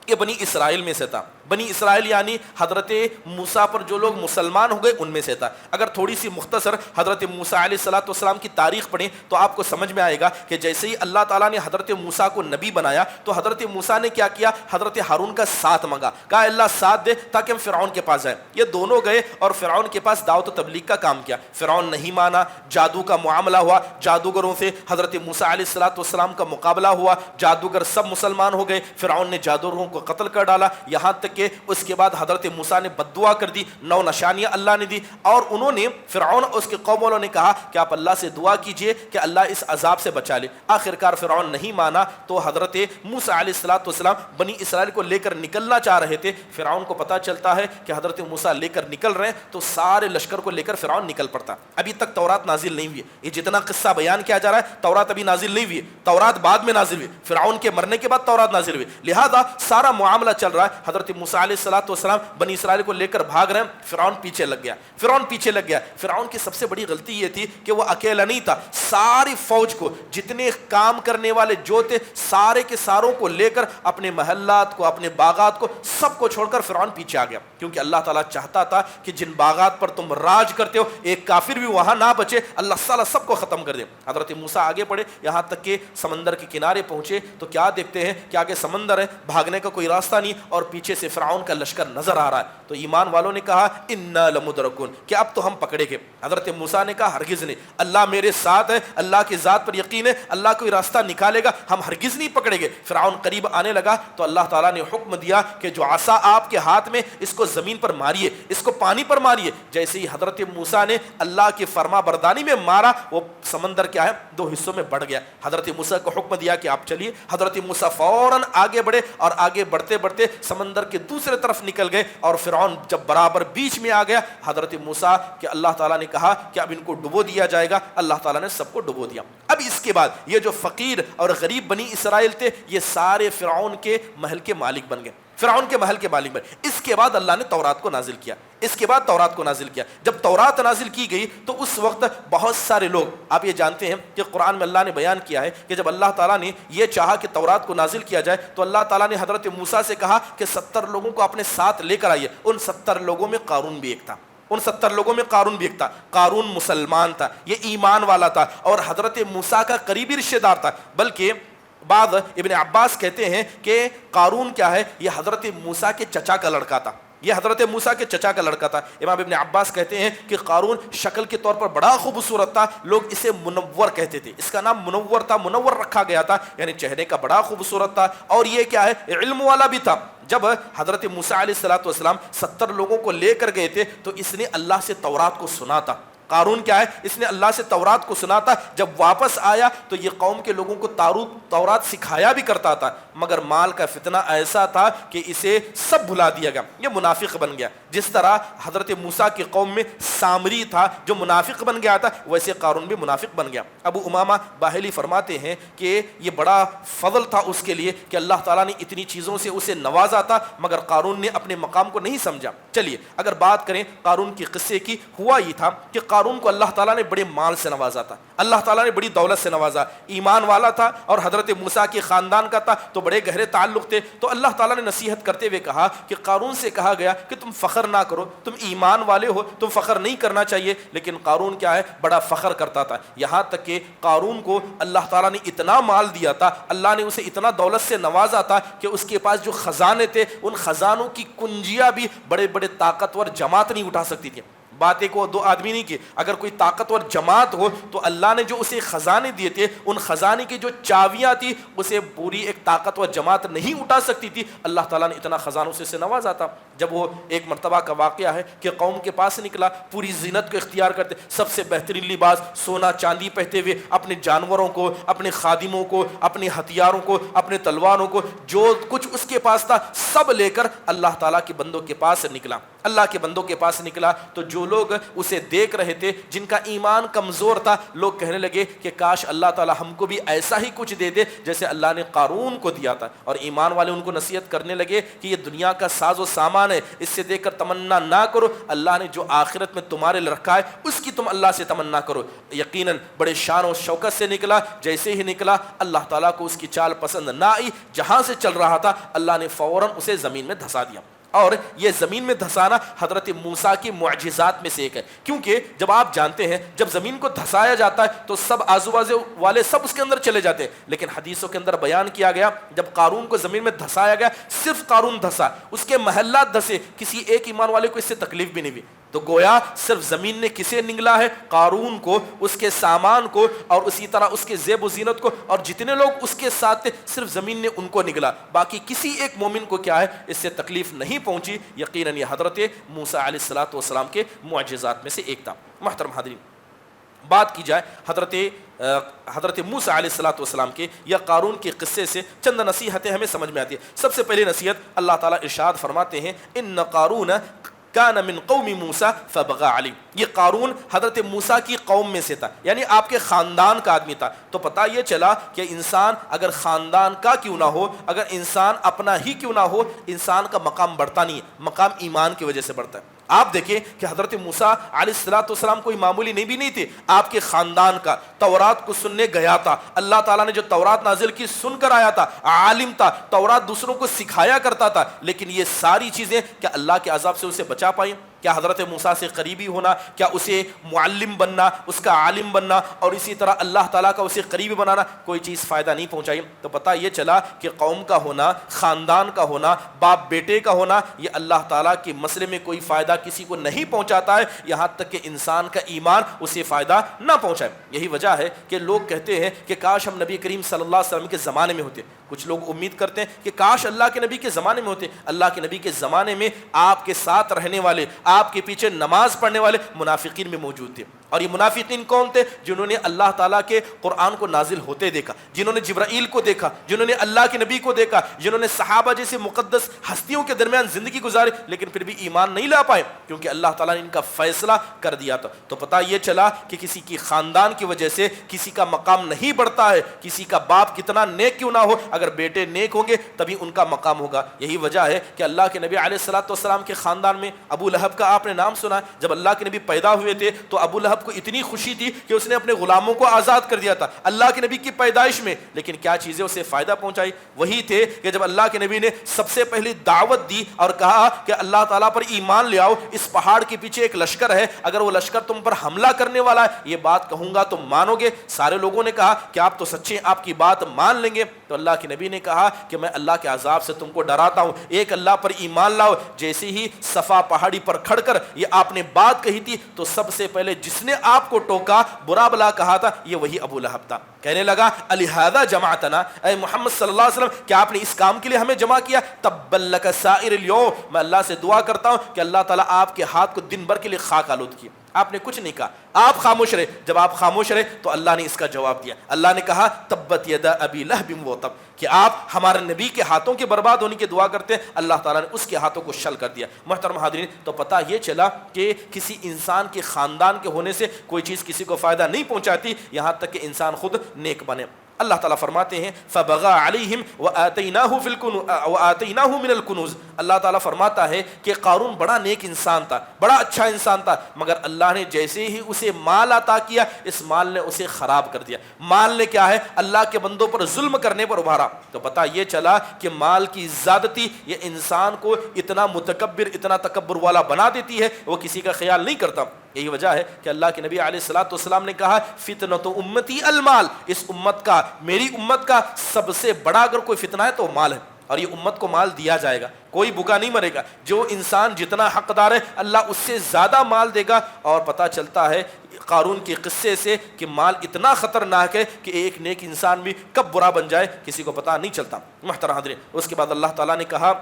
یہ بنی اسرائیل میں سے تھا. بنی اسرائیل یعنی حضرت موسیٰ پر جو لوگ مسلمان ہو گئے ان میں سے تھا. اگر تھوڑی سی مختصر حضرت موسیٰ علیہ السلام کی تاریخ پڑھیں تو آپ کو سمجھ میں آئے گا کہ جیسے ہی اللہ تعالیٰ نے حضرت موسیٰ کو نبی بنایا تو حضرت موسیٰ نے کیا کیا, حضرت ہارون کا ساتھ مانگا, کہا اللہ ساتھ دے تاکہ ہم فرعون کے پاس جائیں. یہ دونوں گئے اور فرعون کے پاس دعوت و تبلیغ کا کام کیا. فرعون نہیں مانا, جادو کا معاملہ ہوا, جادوگروں سے حضرت موسیٰ علیہ السلام کا مقابلہ ہوا, جادوگر سب مسلمان ہو گئے. فرعون نے جادوگروں کو قتل کر ڈالا, یہاں تک کہ اس کے بعد حضرت موسیٰ نے بد دعا کر دی, 9 نشانیاں اللہ نے دی, اور انہوں نے فرعون اور اس کے قوم والوں نے کہا کہ آپ اللہ سے دعا کیجئے کہ اللہ اس عذاب سے بچا لے. آخرکار فرعون نہیں مانا تو حضرت موسیٰ علیہ السلام بنی اسرائیل کو لے کر نکلنا چاہ رہے تھے. فرعون کو پتا چلتا ہے کہ حضرت موسیٰ لے کر نکل رہے ہیں تو سارے لشکر کو لے کر فرعون نکل پڑتا. ابھی تک تورات نازل نہیں ہوئی. یہ جتنا قصہ بیان کیا جا رہا ہے تورات ابھی نازل نہیں ہوئی, تورات بعد میں نازل ہوئی, فرعون کے مرنے کے بعد تورات نازل ہوئی. لہذا سارا معاملہ چل رہا ہے, حضرت موسیٰ علیہ السلام بنی اسرائیل کو لے کر بھاگ رہے ہیں. فرعون پیچھے لگ گیا. فرعون کی سب سے بڑی غلطی یہ تھی کہ وہ اکیلا نہیں تھا, ساری فوج کو, جتنے کام کرنے والے جو تھے سارے کے ساروں کو لے کر اپنے محلات کو, اپنے باغات کو, سب کو چھوڑ کر فرعون پیچھے آ گیا. کیونکہ اللہ تعالیٰ چاہتا تھا کہ جن باغات پر تم راج کرتے ہو ایک کافر بھی وہاں نہ بچے, اللہ تعالیٰ سب کو ختم کر دے. حضرت موسیٰ آگے بڑھے, یہاں تک کہ سمندر کے کنارے پہنچے تو کیا دیکھتے ہیں کہ آگے سمندر ہے, بھاگنے کا کوئی راستہ نہیں, اور پیچھے سے فرعون کا لشکر نظر آ رہا ہے. تو ایمان والوں نے کہا انا لمدرکون, کہ اب تو ہم پکڑے گئے. حضرت موسیٰ نے کہا ہرگز نہیں, اللہ میرے ساتھ ہے, اللہ کی ذات پر یقین ہے, اللہ کوئی راستہ نکالے گا, ہم ہرگز نہیں پکڑے گے. فرعون قریب آنے لگا تو اللہ تعالیٰ نے حکم دیا کہ جو عصا آپ کے ہاتھ میں, اس کو زمین پر ماریے, اس کو پانی پر ماریے. جیسے ہی حضرت موسیٰ نے اللہ کی فرما برداری میں مارا, وہ سمندر کیا ہے 2 حصوں میں بڑھ گیا. حضرت موسیٰ کو حکم دیا کہ آپ چلیے. حضرت موسیٰ فوراً آگے بڑھے, اور آگے بڑھتے بڑھتے سمندر کے دوسرے طرف نکل گئے. اور فرعون جب برابر بیچ میں آ گیا, حضرت موسیٰ کہ اللہ تعالیٰ نے کہا کہ اب ان کو ڈبو دیا جائے گا. اللہ تعالیٰ نے سب کو ڈبو دیا. اب اس کے بعد یہ جو فقیر اور غریب بنی اسرائیل تھے یہ سارے فرعون کے محل کے مالک بن گئے, فرعون کے محل کے مالک بن. اس کے بعد اللہ نے تورات کو نازل کیا. جب تورات نازل کی گئی تو اس وقت بہت سارے لوگ, آپ یہ جانتے ہیں کہ قرآن میں اللہ نے بیان کیا ہے کہ جب اللہ تعالیٰ نے یہ چاہا کہ تورات کو نازل کیا جائے تو اللہ تعالیٰ نے حضرت موسیٰ سے کہا کہ 70 لوگوں کو اپنے ساتھ لے کر آئیے. ان 70 لوگوں میں قارون بھی ایک تھا. قارون مسلمان تھا, یہ ایمان والا تھا, اور حضرت موسیٰ کا قریبی رشتہ دار تھا. بلکہ بعض ابن عباس کہتے ہیں کہ قارون کیا ہے, یہ حضرت موسیٰ کے چچا کا لڑکا تھا. امام ابن عباس کہتے ہیں کہ قارون شکل کے طور پر بڑا خوبصورت تھا, لوگ اسے منور کہتے تھے, اس کا نام منور تھا, منور رکھا گیا تھا, یعنی چہرے کا بڑا خوبصورت تھا, اور یہ کیا ہے علم والا بھی تھا. جب حضرت موسیٰ علیہ السلام 70 لوگوں کو لے کر گئے تھے تو اس نے اللہ سے تورات کو سنا تھا. قارون کیا ہے, اس نے اللہ سے تورات کو سنا تھا. جب واپس آیا تو یہ قوم کے لوگوں کو تورات سکھایا بھی کرتا تھا, مگر مال کا فتنہ ایسا تھا کہ اسے سب بھلا دیا گیا, یہ منافق بن گیا. جس طرح حضرت موسیٰ کی قوم میں سامری تھا جو منافق بن گیا تھا, ویسے قارون بھی منافق بن گیا. ابو امامہ باہلی فرماتے ہیں کہ یہ بڑا فضل تھا اس کے لیے کہ اللہ تعالیٰ نے اتنی چیزوں سے اسے نوازا تھا, مگر قارون نے اپنے مقام کو نہیں سمجھا. چلیے اگر بات کریں قارون کے قصے کی، ہوا یہ تھا کہ قارون کو اللہ تعالیٰ نے بڑے مال سے نوازا تھا، اللہ تعالیٰ نے بڑی دولت سے نوازا، ایمان والا تھا اور حضرت موسیٰ کے خاندان کا تھا تو بڑے گہرے تعلق تھے. تو اللہ تعالیٰ نے نصیحت کرتے ہوئے کہا کہ قارون سے کہا گیا کہ تم فخر نہ کرو، تم ایمان والے ہو، تم فخر نہیں کرنا چاہیے. لیکن قارون کیا ہے، بڑا فخر کرتا تھا، یہاں تک کہ قارون کو اللہ تعالیٰ نے اتنا مال دیا تھا، اللہ نے اسے اتنا دولت سے نوازا تھا کہ اس کے پاس جو خزانے تھے ان خزانوں کی کنجیاں بھی بڑے بڑے طاقتور جماعت نہیں اٹھا سکتی تھی. باتیں کو دو آدمی نہیں کی، اگر کوئی طاقتور جماعت ہو تو اللہ نے جو اسے خزانے دیے تھے ان خزانے کی جو چابیاں تھی اسے پوری ایک طاقتور جماعت نہیں اٹھا سکتی تھی. اللہ تعالیٰ نے اتنا خزانوں سے اسے نوازا تھا. جب وہ ایک مرتبہ کا واقعہ ہے کہ قوم کے پاس نکلا، پوری زینت کو اختیار کرتے، سب سے بہترین لباس سونا چاندی پہنتے ہوئے، اپنے جانوروں کو، اپنے خادموں کو، اپنے ہتھیاروں کو، اپنے تلواروں کو، جو کچھ اس کے پاس تھا سب لے کر اللہ تعالیٰ کے بندوں کے پاس نکلا. اللہ کے بندوں کے پاس نکلا تو جو لوگ اسے دیکھ رہے تھے، جن کا ایمان کمزور تھا، لوگ کہنے لگے کہ کاش اللہ تعالیٰ ہم کو بھی ایسا ہی کچھ دے دے جیسے اللہ نے قارون کو دیا تھا. اور ایمان والے ان کو نصیحت کرنے لگے کہ یہ دنیا کا ساز و سامان ہے، اس سے دیکھ کر تمنا نہ کرو، اللہ نے جو آخرت میں تمہارے لیے رکھا ہے اس کی تم اللہ سے تمنا کرو. یقیناً بڑے شان و شوکت سے نکلا، جیسے ہی نکلا اللہ تعالیٰ کو اس کی چال پسند نہ آئی، جہاں سے چل رہا تھا اللہ نے فوراً اسے زمین میں دھسا دیا. اور یہ زمین میں دھسانا حضرت موسیٰ کی معجزات میں سے ایک ہے، کیونکہ جب آپ جانتے ہیں جب زمین کو دھسایا جاتا ہے تو سب آزو بازو والے سب اس کے اندر چلے جاتے ہیں. لیکن حدیثوں کے اندر بیان کیا گیا جب قارون کو زمین میں دھسایا گیا صرف قارون دھسا، اس کے محلات دھسے، کسی ایک ایمان والے کو اس سے تکلیف بھی نہیں ہوئی. تو گویا صرف زمین نے کسے نگلا ہے؟ قارون کو، اس کے سامان کو، اور اسی طرح اس کے زیب و زینت کو، اور جتنے لوگ اس کے ساتھ تھے صرف زمین نے ان کو نگلا، باقی کسی ایک مومن کو کیا ہے اس سے تکلیف نہیں پہنچی. یقیناً یہ حضرت موسیٰ علیہ الصلوۃ والسلام کے معجزات میں سے ایک تھا. محترم حاضرین، بات کی جائے حضرت موسیٰ علیہ الصلوۃ والسلام کے یا قارون کے قصے سے چند نصیحتیں ہمیں سمجھ میں آتی ہیں. سب سے پہلی نصیحت، اللہ تعالیٰ ارشاد فرماتے ہیں ان قارون کان من قوم موسیٰ فبغى علیہ. یہ قارون حضرت موسیٰ کی قوم میں سے تھا، یعنی آپ کے خاندان کا آدمی تھا. تو پتہ یہ چلا کہ انسان اگر خاندان کا کیوں نہ ہو، اگر انسان اپنا ہی کیوں نہ ہو، انسان کا مقام بڑھتا نہیں ہے، مقام ایمان کی وجہ سے بڑھتا ہے. آپ دیکھیں کہ حضرت موسیٰ علیہ الصلوۃ والسلام کوئی معمولی نبی نہیں تھے، آپ کے خاندان کا، تورات کو سننے گیا تھا، اللہ تعالیٰ نے جو تورات نازل کی سن کر آیا تھا، عالم تھا، تورات دوسروں کو سکھایا کرتا تھا. لیکن یہ ساری چیزیں کیا اللہ کے عذاب سے اسے بچا پائیں؟ کیا حضرت موسیٰ سے قریبی ہونا، کیا اسے معلم بننا، اس کا عالم بننا، اور اسی طرح اللہ تعالیٰ کا اسے قریبی بنانا کوئی چیز فائدہ نہیں پہنچائی؟ تو پتہ یہ چلا کہ قوم کا ہونا، خاندان کا ہونا، باپ بیٹے کا ہونا، یہ اللہ تعالیٰ کے مسئلے میں کوئی فائدہ کسی کو نہیں پہنچاتا ہے، یہاں تک کہ انسان کا ایمان اسے فائدہ نہ پہنچائے. یہی وجہ ہے کہ لوگ کہتے ہیں کہ کاش ہم نبی کریم صلی اللہ علیہ وسلم کے زمانے میں ہوتے. کچھ لوگ امید کرتے ہیں کہ کاش اللہ کے نبی کے زمانے میں ہوتے. اللہ کے نبی کے زمانے میں آپ کے ساتھ رہنے والے، آپ کے پیچھے نماز پڑھنے والے منافقین میں موجود تھے. اور یہ منافقین کون تھے؟ جنہوں نے اللہ تعالیٰ کے قرآن کو نازل ہوتے دیکھا، جنہوں نے جبرائیل کو دیکھا، جنہوں نے اللہ کے نبی کو دیکھا، جنہوں نے صحابہ جیسے مقدس ہستیوں کے درمیان زندگی گزاری، لیکن پھر بھی ایمان نہیں لا پائے کیونکہ اللہ تعالیٰ نے ان کا فیصلہ کر دیا تھا. تو پتہ یہ چلا کہ کسی کی خاندان کی وجہ سے کسی کا مقام نہیں بڑھتا ہے. کسی کا باپ کتنا نیک کیوں نہ ہو، اگر بیٹے نیک ہوں گے تبھی ان کا مقام ہوگا. یہی وجہ ہے کہ اللہ کے نبی علیہ الصلوۃ والسلام کے خاندان میں ابو لہب کا آپ نے نام سنا. جب اللہ کے نبی پیدا ہوئے تھے تو ابو لہب کو اتنی خوشی تھی کہ اس نے اپنے غلاموں کو آزاد کر دیا تھا اللہ کے نبی کی پیدائش میں. لیکن کیا چیزیں اسے فائدہ پہنچائی؟ وہی تھے کہ جب اللہ کے نبی نے سب سے پہلی دعوت دی اور کہا کہ اللہ تعالیٰ پر ایمان لے آؤ، اس پہاڑ کے پیچھے ایک لشکر ہے، اگر وہ لشکر تم پر حملہ کرنے والا ہے، یہ بات کہوں گا تم مانو گے؟ سارے لوگوں نے کہا کہ آپ تو سچے ہیں، آپ کی بات مان لیں گے. تو اللہ کے نبی نے کہا کہ میں اللہ کے عذاب سے تم کو ڈراتا ہوں، ایک اللہ پر ایمان لاؤ. جیسے ہی صفا پہاڑی پر کھڑ کر یہ آپ نے بات کہی تھی تو سب سے پہلے جس نے آپ کو ٹوکا، برا بلا کہا تھا، یہ وہی ابو لہب تھا. کہنے لگا الہذا جمعتنا، اے محمد صلی اللہ علیہ وسلم کیا آپ نے اس کام کے لیے ہمیں جمع کیا؟ تبا لک سائر اليوم، میں اللہ سے دعا کرتا ہوں کہ اللہ تعالیٰ آپ کے ہاتھ کو دن بھر کے لیے خاک آلود کیے. آپ نے کچھ نہیں کہا، آپ خاموش رہے. جب آپ خاموش رہے تو اللہ نے اس کا جواب دیا. اللہ نے کہا تبت یدا ابی لہب وتب، کہ آپ ہمارے نبی کے ہاتھوں کے برباد ہونے کی دعا کرتے ہیں، اللہ تعالیٰ نے اس کے ہاتھوں کو شل کر دیا. محترم حاضرین، تو پتہ یہ چلا کہ کسی انسان کے خاندان کے ہونے سے کوئی چیز کسی کو فائدہ نہیں پہنچاتی یہاں تک کہ انسان خود نیک بنے. اللہ تعالیٰ فرماتے ہیں فبغى علیہم وآتیناہ من الکنوز، اللہ تعالیٰ فرماتا ہے کہ قارون بڑا نیک انسان تھا، بڑا اچھا انسان تھا، مگر اللہ نے جیسے ہی اسے مال عطا کیا اس مال نے اسے خراب کر دیا۔ مال نے کیا ہے؟ اللہ کے بندوں پر ظلم کرنے پر ابھارا۔ تو پتہ یہ چلا کہ مال کی زیادتی یہ انسان کو اتنا متکبر، اتنا تکبر والا بنا دیتی ہے، وہ کسی کا خیال نہیں کرتا۔ یہی وجہ ہے کہ اللہ کے نبی علیہ الصلوۃ والسلام نے کہا فتنۃ امتی المال، اس امت کا، میری امت کا سب سے بڑا اگر کوئی فتنہ ہے تو مال ہے، اور یہ امت کو مال دیا جائے گا، کوئی بھوکا نہیں مرے گا، جو انسان جتنا حقدار ہے اللہ اس سے زیادہ مال دے گا۔ اور پتہ چلتا ہے قارون کے قصے سے کہ مال اتنا خطرناک ہے کہ ایک نیک انسان بھی کب برا بن جائے کسی کو پتہ نہیں چلتا۔ محترم حاضرین، اس کے بعد اللہ تعالیٰ نے کہا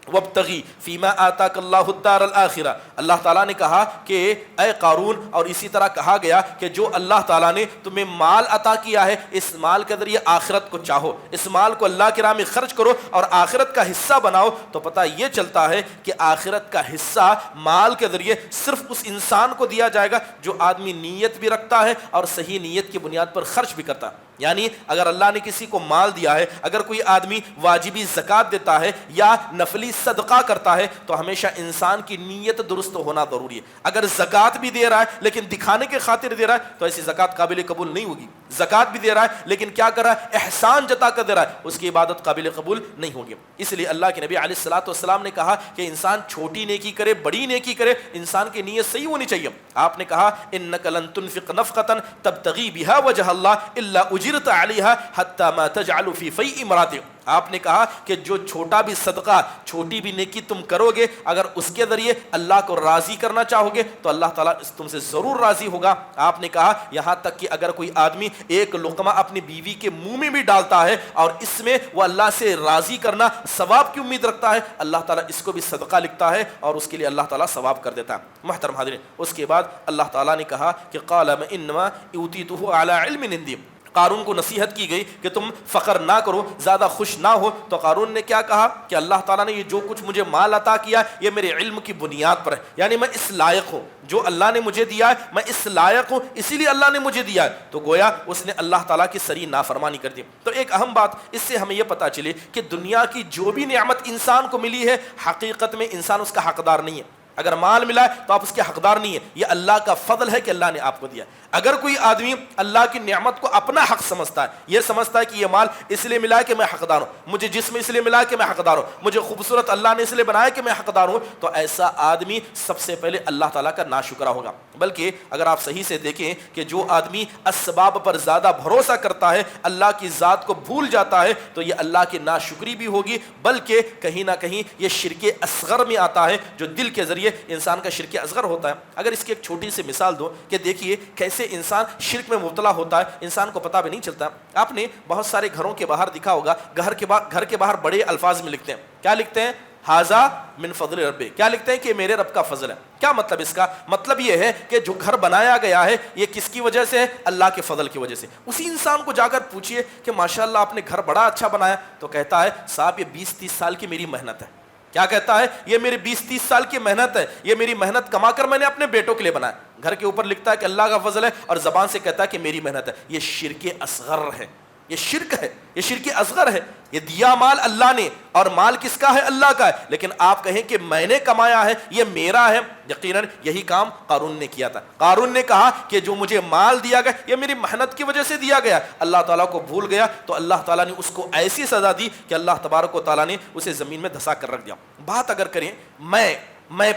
وابتغی فیما آتاک اللہ الدار الآخرہ، اللہ تعالیٰ نے کہا کہ اے قارون، اور اسی طرح کہا گیا کہ جو اللہ تعالیٰ نے تمہیں مال عطا کیا ہے اس مال کے ذریعے آخرت کو چاہو، اس مال کو اللہ کی راہ میں خرچ کرو اور آخرت کا حصہ بناؤ۔ تو پتہ یہ چلتا ہے کہ آخرت کا حصہ مال کے ذریعے صرف اس انسان کو دیا جائے گا جو آدمی نیت بھی رکھتا ہے اور صحیح نیت کی بنیاد پر خرچ بھی کرتا ہے۔ یعنی اگر اللہ نے کسی کو مال دیا ہے، اگر کوئی آدمی واجبی زکوٰۃ دیتا ہے یا نفلی صدقہ کرتا ہے تو ہمیشہ انسان کی نیت درست ہونا ضروری ہے۔ اگر زکوٰۃ بھی دے رہا ہے لیکن دکھانے کے خاطر دے رہا ہے تو ایسی زکوٰۃ قابل قبول نہیں ہوگی۔ زکوٰۃ بھی دے رہا ہے لیکن کیا کر رہا ہے؟ احسان جتا کر دے رہا ہے، اس کی عبادت قابل قبول نہیں ہوگی۔ اس لیے اللہ کے نبی علیہ الصلوۃ والسلام نے کہا کہ انسان چھوٹی نیکی کرے بڑی نیکی کرے، انسان کی نیت صحیح ہونی چاہیے۔ آپ نے کہا انک لن تنفق نفقۃ تبتغی بها وجہ اللہ الا اجرت علیہا حتی ما تجعل فی فی امراتک، آپ نے کہا کہ جو چھوٹا بھی صدقہ، چھوٹی بھی نیکی تم کرو گے اگر اس کے ذریعے اللہ کو راضی کرنا چاہو گے تو اللہ تعالیٰ تم سے ضرور راضی ہوگا۔ آپ نے کہا یہاں تک کہ اگر کوئی آدمی ایک لقمہ اپنی بیوی کے منہ میں بھی ڈالتا ہے اور اس میں وہ اللہ سے راضی کرنا ثواب کی امید رکھتا ہے، اللہ تعالیٰ اس کو بھی صدقہ لکھتا ہے اور اس کے لیے اللہ تعالیٰ ثواب کر دیتا ہے۔ محترم حاضرین، اس کے بعد اللہ تعالیٰ نے کہا کہ قال انما اوتیتہ علی علم عندی، قارون کو نصیحت کی گئی کہ تم فخر نہ کرو، زیادہ خوش نہ ہو۔ تو قارون نے کیا کہا کہ اللہ تعالیٰ نے یہ جو کچھ مجھے مال عطا کیا یہ میرے علم کی بنیاد پر ہے، یعنی میں اس لائق ہوں، جو اللہ نے مجھے دیا ہے میں اس لائق ہوں، اسی لیے اللہ نے مجھے دیا ہے۔ تو گویا اس نے اللہ تعالیٰ کی صریح نافرمانی کر دی۔ تو ایک اہم بات اس سے ہمیں یہ پتہ چلی کہ دنیا کی جو بھی نعمت انسان کو ملی ہے حقیقت میں انسان اس کا حقدار نہیں ہے۔ اگر مال ملا ہے تو آپ اس کے حقدار نہیں ہیں، یہ اللہ کا فضل ہے کہ اللہ نے آپ کو دیا۔ اگر کوئی آدمی اللہ کی نعمت کو اپنا حق سمجھتا ہے، یہ سمجھتا ہے کہ یہ مال اس لیے ملا ہے کہ میں حقدار ہوں، مجھے جسم اس لیے ملا ہے کہ میں حقدار ہوں، مجھے خوبصورت اللہ نے اس لیے بنایا کہ میں حقدار ہوں، تو ایسا آدمی سب سے پہلے اللہ تعالیٰ کا ناشکرا ہوگا۔ بلکہ اگر آپ صحیح سے دیکھیں کہ جو آدمی اسباب پر زیادہ بھروسہ کرتا ہے، اللہ کی ذات کو بھول جاتا ہے، تو یہ اللہ کی ناشکری بھی ہوگی، بلکہ کہیں نہ کہیں یہ شرک اصغر میں آتا ہے، جو دل کے ذریعے انسان کا شرک اصغر ہوتا ہے۔ اگر اس کی ایک چھوٹی سی مثال دو کہ دیکھیے کیسے انسان شرک میں مبتلا ہوتا ہے، انسان کو پتہ بھی نہیں چلتا۔ آپ نے بہت سارے گھروں کے باہر دیکھا ہوگا، گھر کے باہر بڑے الفاظ میں لکھتے ہیں، کیا لکھتے ہیں؟ ھذا من فضل ربی، کیا لکھتے ہیں کہ میرے رب کا فضل ہے۔ کیا مطلب اس کا؟ مطلب یہ ہے کہ جو گھر بنایا گیا ہے یہ کس کی وجہ سے ہے؟ اللہ کے فضل کی وجہ سے۔ اسی انسان کو جا کر پوچھئے کہ ماشاءاللہ آپ نے گھر بڑا اچھا بنایا، تو کہتا ہے صاحب یہ 20-30 سال کی میری محنت ہے۔ کیا کہتا ہے؟ یہ میری 20-30 سال کی محنت ہے، یہ میری محنت کما کر میں نے اپنے بیٹوں کے لیے بنایا۔ گھر کے اوپر لکھتا ہے کہ اللہ کا فضل ہے اور زبان سے کہتا ہے کہ میری محنت ہے۔ یہ شرک اصغر ہے، یہ شرک ہے، یہ شرک اصغر ہے۔ یہ دیا مال اللہ نے، اور مال کس کا ہے؟ اللہ کا ہے، لیکن آپ کہیں کہ میں نے کمایا ہے، یہ میرا ہے۔ یقیناً یہی کام قارون نے کیا تھا۔ قارون نے کہا کہ جو مجھے مال دیا گیا یہ میری محنت کی وجہ سے دیا گیا، اللہ تعالیٰ کو بھول گیا تو اللہ تعالیٰ نے اس کو ایسی سزا دی کہ اللہ تبارک و تعالیٰ نے اسے زمین میں دھسا کر رکھ دیا۔ بات اگر کریں میں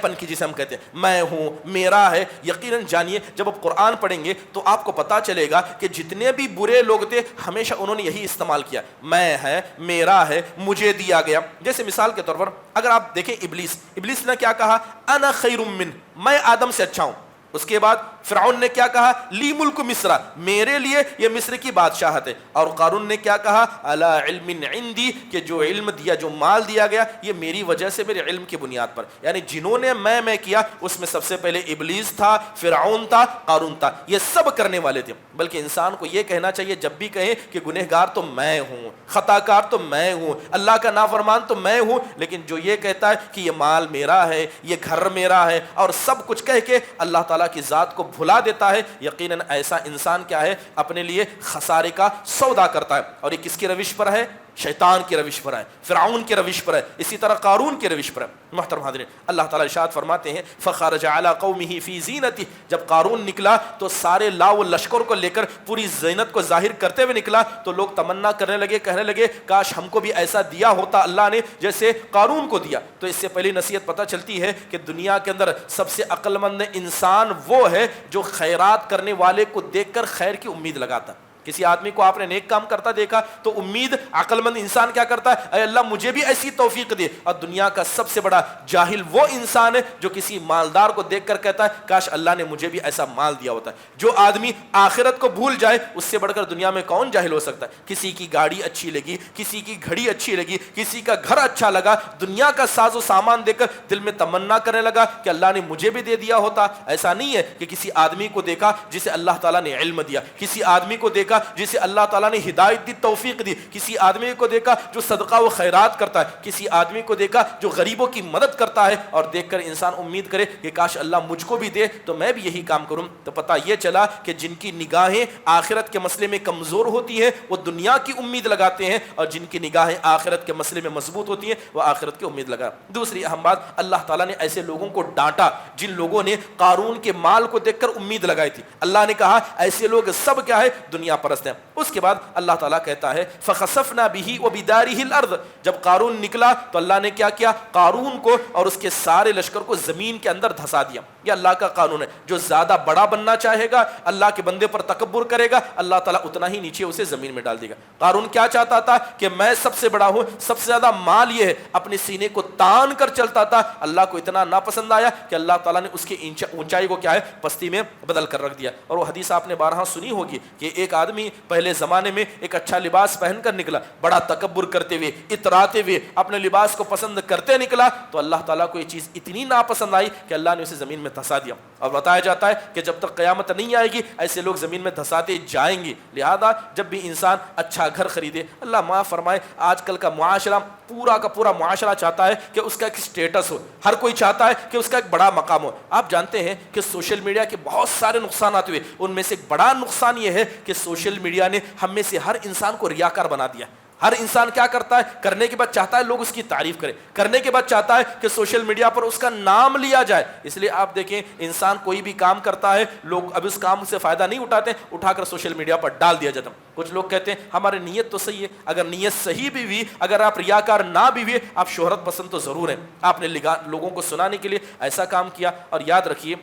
پن کی، جسے ہم کہتے ہیں میں ہوں، میرا ہے، یقیناً جانیے جب آپ قرآن پڑھیں گے تو آپ کو پتہ چلے گا کہ جتنے بھی برے لوگ تھے ہمیشہ انہوں نے یہی استعمال کیا، میں ہے، میرا ہے، مجھے دیا گیا۔ جیسے مثال کے طور پر اگر آپ دیکھیں ابلیس نے کیا کہا؟ انا خیر من، میں آدم سے اچھا ہوں۔ اس کے بعد فرعون نے کیا کہا؟ لی ملک مصر، میرے لیے یہ مصر کی بادشاہت ہے۔ اور قارون نے کیا کہا؟ علی علم عندی، کہ جو علم دیا، جو مال دیا گیا یہ میری وجہ سے، میرے علم کی بنیاد پر۔ یعنی جنہوں نے میں کیا اس میں سب سے پہلے ابلیس تھا، فرعون تھا، قارون تھا، یہ سب کرنے والے تھے۔ بلکہ انسان کو یہ کہنا چاہیے جب بھی کہیں کہ گنہگار تو میں ہوں، خطا کار تو میں ہوں، اللہ کا نافرمان تو میں ہوں، لیکن جو یہ کہتا ہے کہ یہ مال میرا ہے، یہ گھر میرا ہے اور سب کچھ کہہ کے اللہ تعالیٰ کی ذات کو بھلا دیتا ہے، یقیناً ایسا انسان کیا ہے، اپنے لیے خسارے کا سودا کرتا ہے۔ اور یہ کس کی روش پر ہے؟ شیطان کی روش پر ہے، فرعون کی روش پر ہے، اسی طرح قارون کی روش پر ہے۔ محترم حاضرین، اللہ تعالیٰ ارشاد فرماتے ہیں فخرج علی قومہ فی زینتہ، جب قارون نکلا تو سارے لاؤ و لشکر کو لے کر پوری زینت کو ظاہر کرتے ہوئے نکلا، تو لوگ تمنا کرنے لگے، کہنے لگے کاش ہم کو بھی ایسا دیا ہوتا اللہ نے جیسے قارون کو دیا۔ تو اس سے پہلی نصیحت پتہ چلتی ہے کہ دنیا کے اندر سب سے عقل مند انسان وہ ہے جو خیرات کرنے والے کو دیکھ کر خیر کی امید لگاتا۔ کسی آدمی کو آپ نے نیک کام کرتا دیکھا تو امید عقل مند انسان کیا کرتا ہے، اے اللہ مجھے بھی ایسی توفیق دے۔ اور دنیا کا سب سے بڑا جاہل وہ انسان ہے جو کسی مالدار کو دیکھ کر کہتا ہے کاش اللہ نے مجھے بھی ایسا مال دیا ہوتا ہے۔ جو آدمی آخرت کو بھول جائے اس سے بڑھ کر دنیا میں کون جاہل ہو سکتا ہے؟ کسی کی گاڑی اچھی لگی، کسی کی گھڑی اچھی لگی، کسی کا گھر اچھا لگا، دنیا کا ساز و سامان دیکھ کر دل میں تمنا کرنے لگا کہ اللہ نے مجھے بھی دے دیا ہوتا۔ ایسا نہیں ہے کہ کسی آدمی کو دیکھا جسے اللہ تعالیٰ نے علم دیا، کسی آدمی کو دیکھا جسے اللہ تعالیٰ نے ہدایت دی، توفیق دی، کسی آدمی کو دیکھا جو صدقہ و خیرات کرتا ہے، کسی آدمی کو دیکھا جو غریبوں کی مدد کرتا ہے، اور دیکھ کر انسان امید کرے کہ کاش اللہ مجھ کو بھی دے تو میں بھی یہی کام کروں۔ تو پتہ یہ چلا کہ جن کی نگاہیں آخرت کے مسئلے میں کمزور ہوتی ہیں وہ دنیا کی امید لگاتے ہیں، اور جن کی نگاہیں آخرت کے مسئلے میں مضبوط ہوتی ہیں وہ آخرت کی امید لگا۔ دوسری اہم بات، اللہ تعالیٰ نے ایسے لوگوں کو ڈانٹا جن لوگوں نے قارون کے مال کو دیکھ کر امید لگائی تھی۔ اللہ نے کہا ایسے لوگ سب کیا ہے، دنیا پرست ہیں۔ اس کے بعد اللہ تعالیٰ کہتا ہے فَخَسَفْنَا بِهِ وَبِدَارِهِ الْأَرْضِ، جب قارون نکلا تو اللہ نے کیا کیا، قارون کو اور اس کے سارے لشکر کو زمین کے اندر دھسا دیا۔ یہ اللہ کا قانون ہے، جو زیادہ بڑا بننا چاہے گا، اللہ کے بندے پر تکبر کرے گا، اللہ تعالیٰ اتنا ہی نیچے اسے زمین میں ڈال دے گا۔ قارون کیا چاہتا تھا کہ میں سب سے بڑا ہوں، سب سے زیادہ مال یہ ہے، اپنے سینے کو تان کر چلتا تھا۔ اللہ کو اتنا ناپسند آیا کہ اللہ تعالیٰ نے اس کی اونچائی کو کیا ہے، پستی میں بدل کر رکھ دیا۔ اور وہ حدیث آپ نے بارہا سنی ہوگی کہ ایک آدمی پہلے زمانے میں ایک اچھا لباس پہن کر نکلا، بڑا تکبر کرتے ہوئے، اتراتے ہوئے، اپنے لباس کو پسند کرتے نکلا، تو اللہ تعالیٰ کو یہ چیز اتنی ناپسند آئی کہ اللہ نے اسے زمین میں دھسا دیا۔ اور بتایا جاتا ہے کہ جب تک قیامت نہیں آئے گی ایسے لوگ زمین میں دھساتے جائیں گے۔ لہذا جب بھی انسان اچھا گھر خریدے، اللہ معاف فرمائے، آج کل کا معاشرہ پورا کا پورا معاشرہ چاہتا ہے کہ اس کا ایک سٹیٹس ہو، ہر کوئی چاہتا ہے کہ اس کا ایک بڑا مقام ہو۔ آپ جانتے ہیں کہ سوشل میڈیا کے بہت سارے نقصانات ہوئے، ان میں سے ایک بڑا نقصان یہ ہے کہ سوشل میڈیا نے ہم میں سے ہر انسان کو ریاکار بنا دیا۔ ہر انسان کیا کرتا ہے، کرنے کے بعد چاہتا ہے لوگ اس کی تعریف کریں، کرنے کے بعد چاہتا ہے کہ سوشل میڈیا پر اس کا نام لیا جائے۔ اس لیے آپ دیکھیں انسان کوئی بھی کام کرتا ہے، لوگ اب اس کام سے فائدہ نہیں اٹھاتے، اٹھا کر سوشل میڈیا پر ڈال دیا جاتا۔ کچھ لوگ کہتے ہیں ہماری نیت تو صحیح ہے، اگر نیت صحیح بھی ہوئی، اگر آپ ریاکار نہ بھی ہوئے، آپ شہرت پسند تو ضرور ہیں، آپ نے لوگوں کو سنانے کے لیے ایسا کام کیا۔ اور یاد رکھیے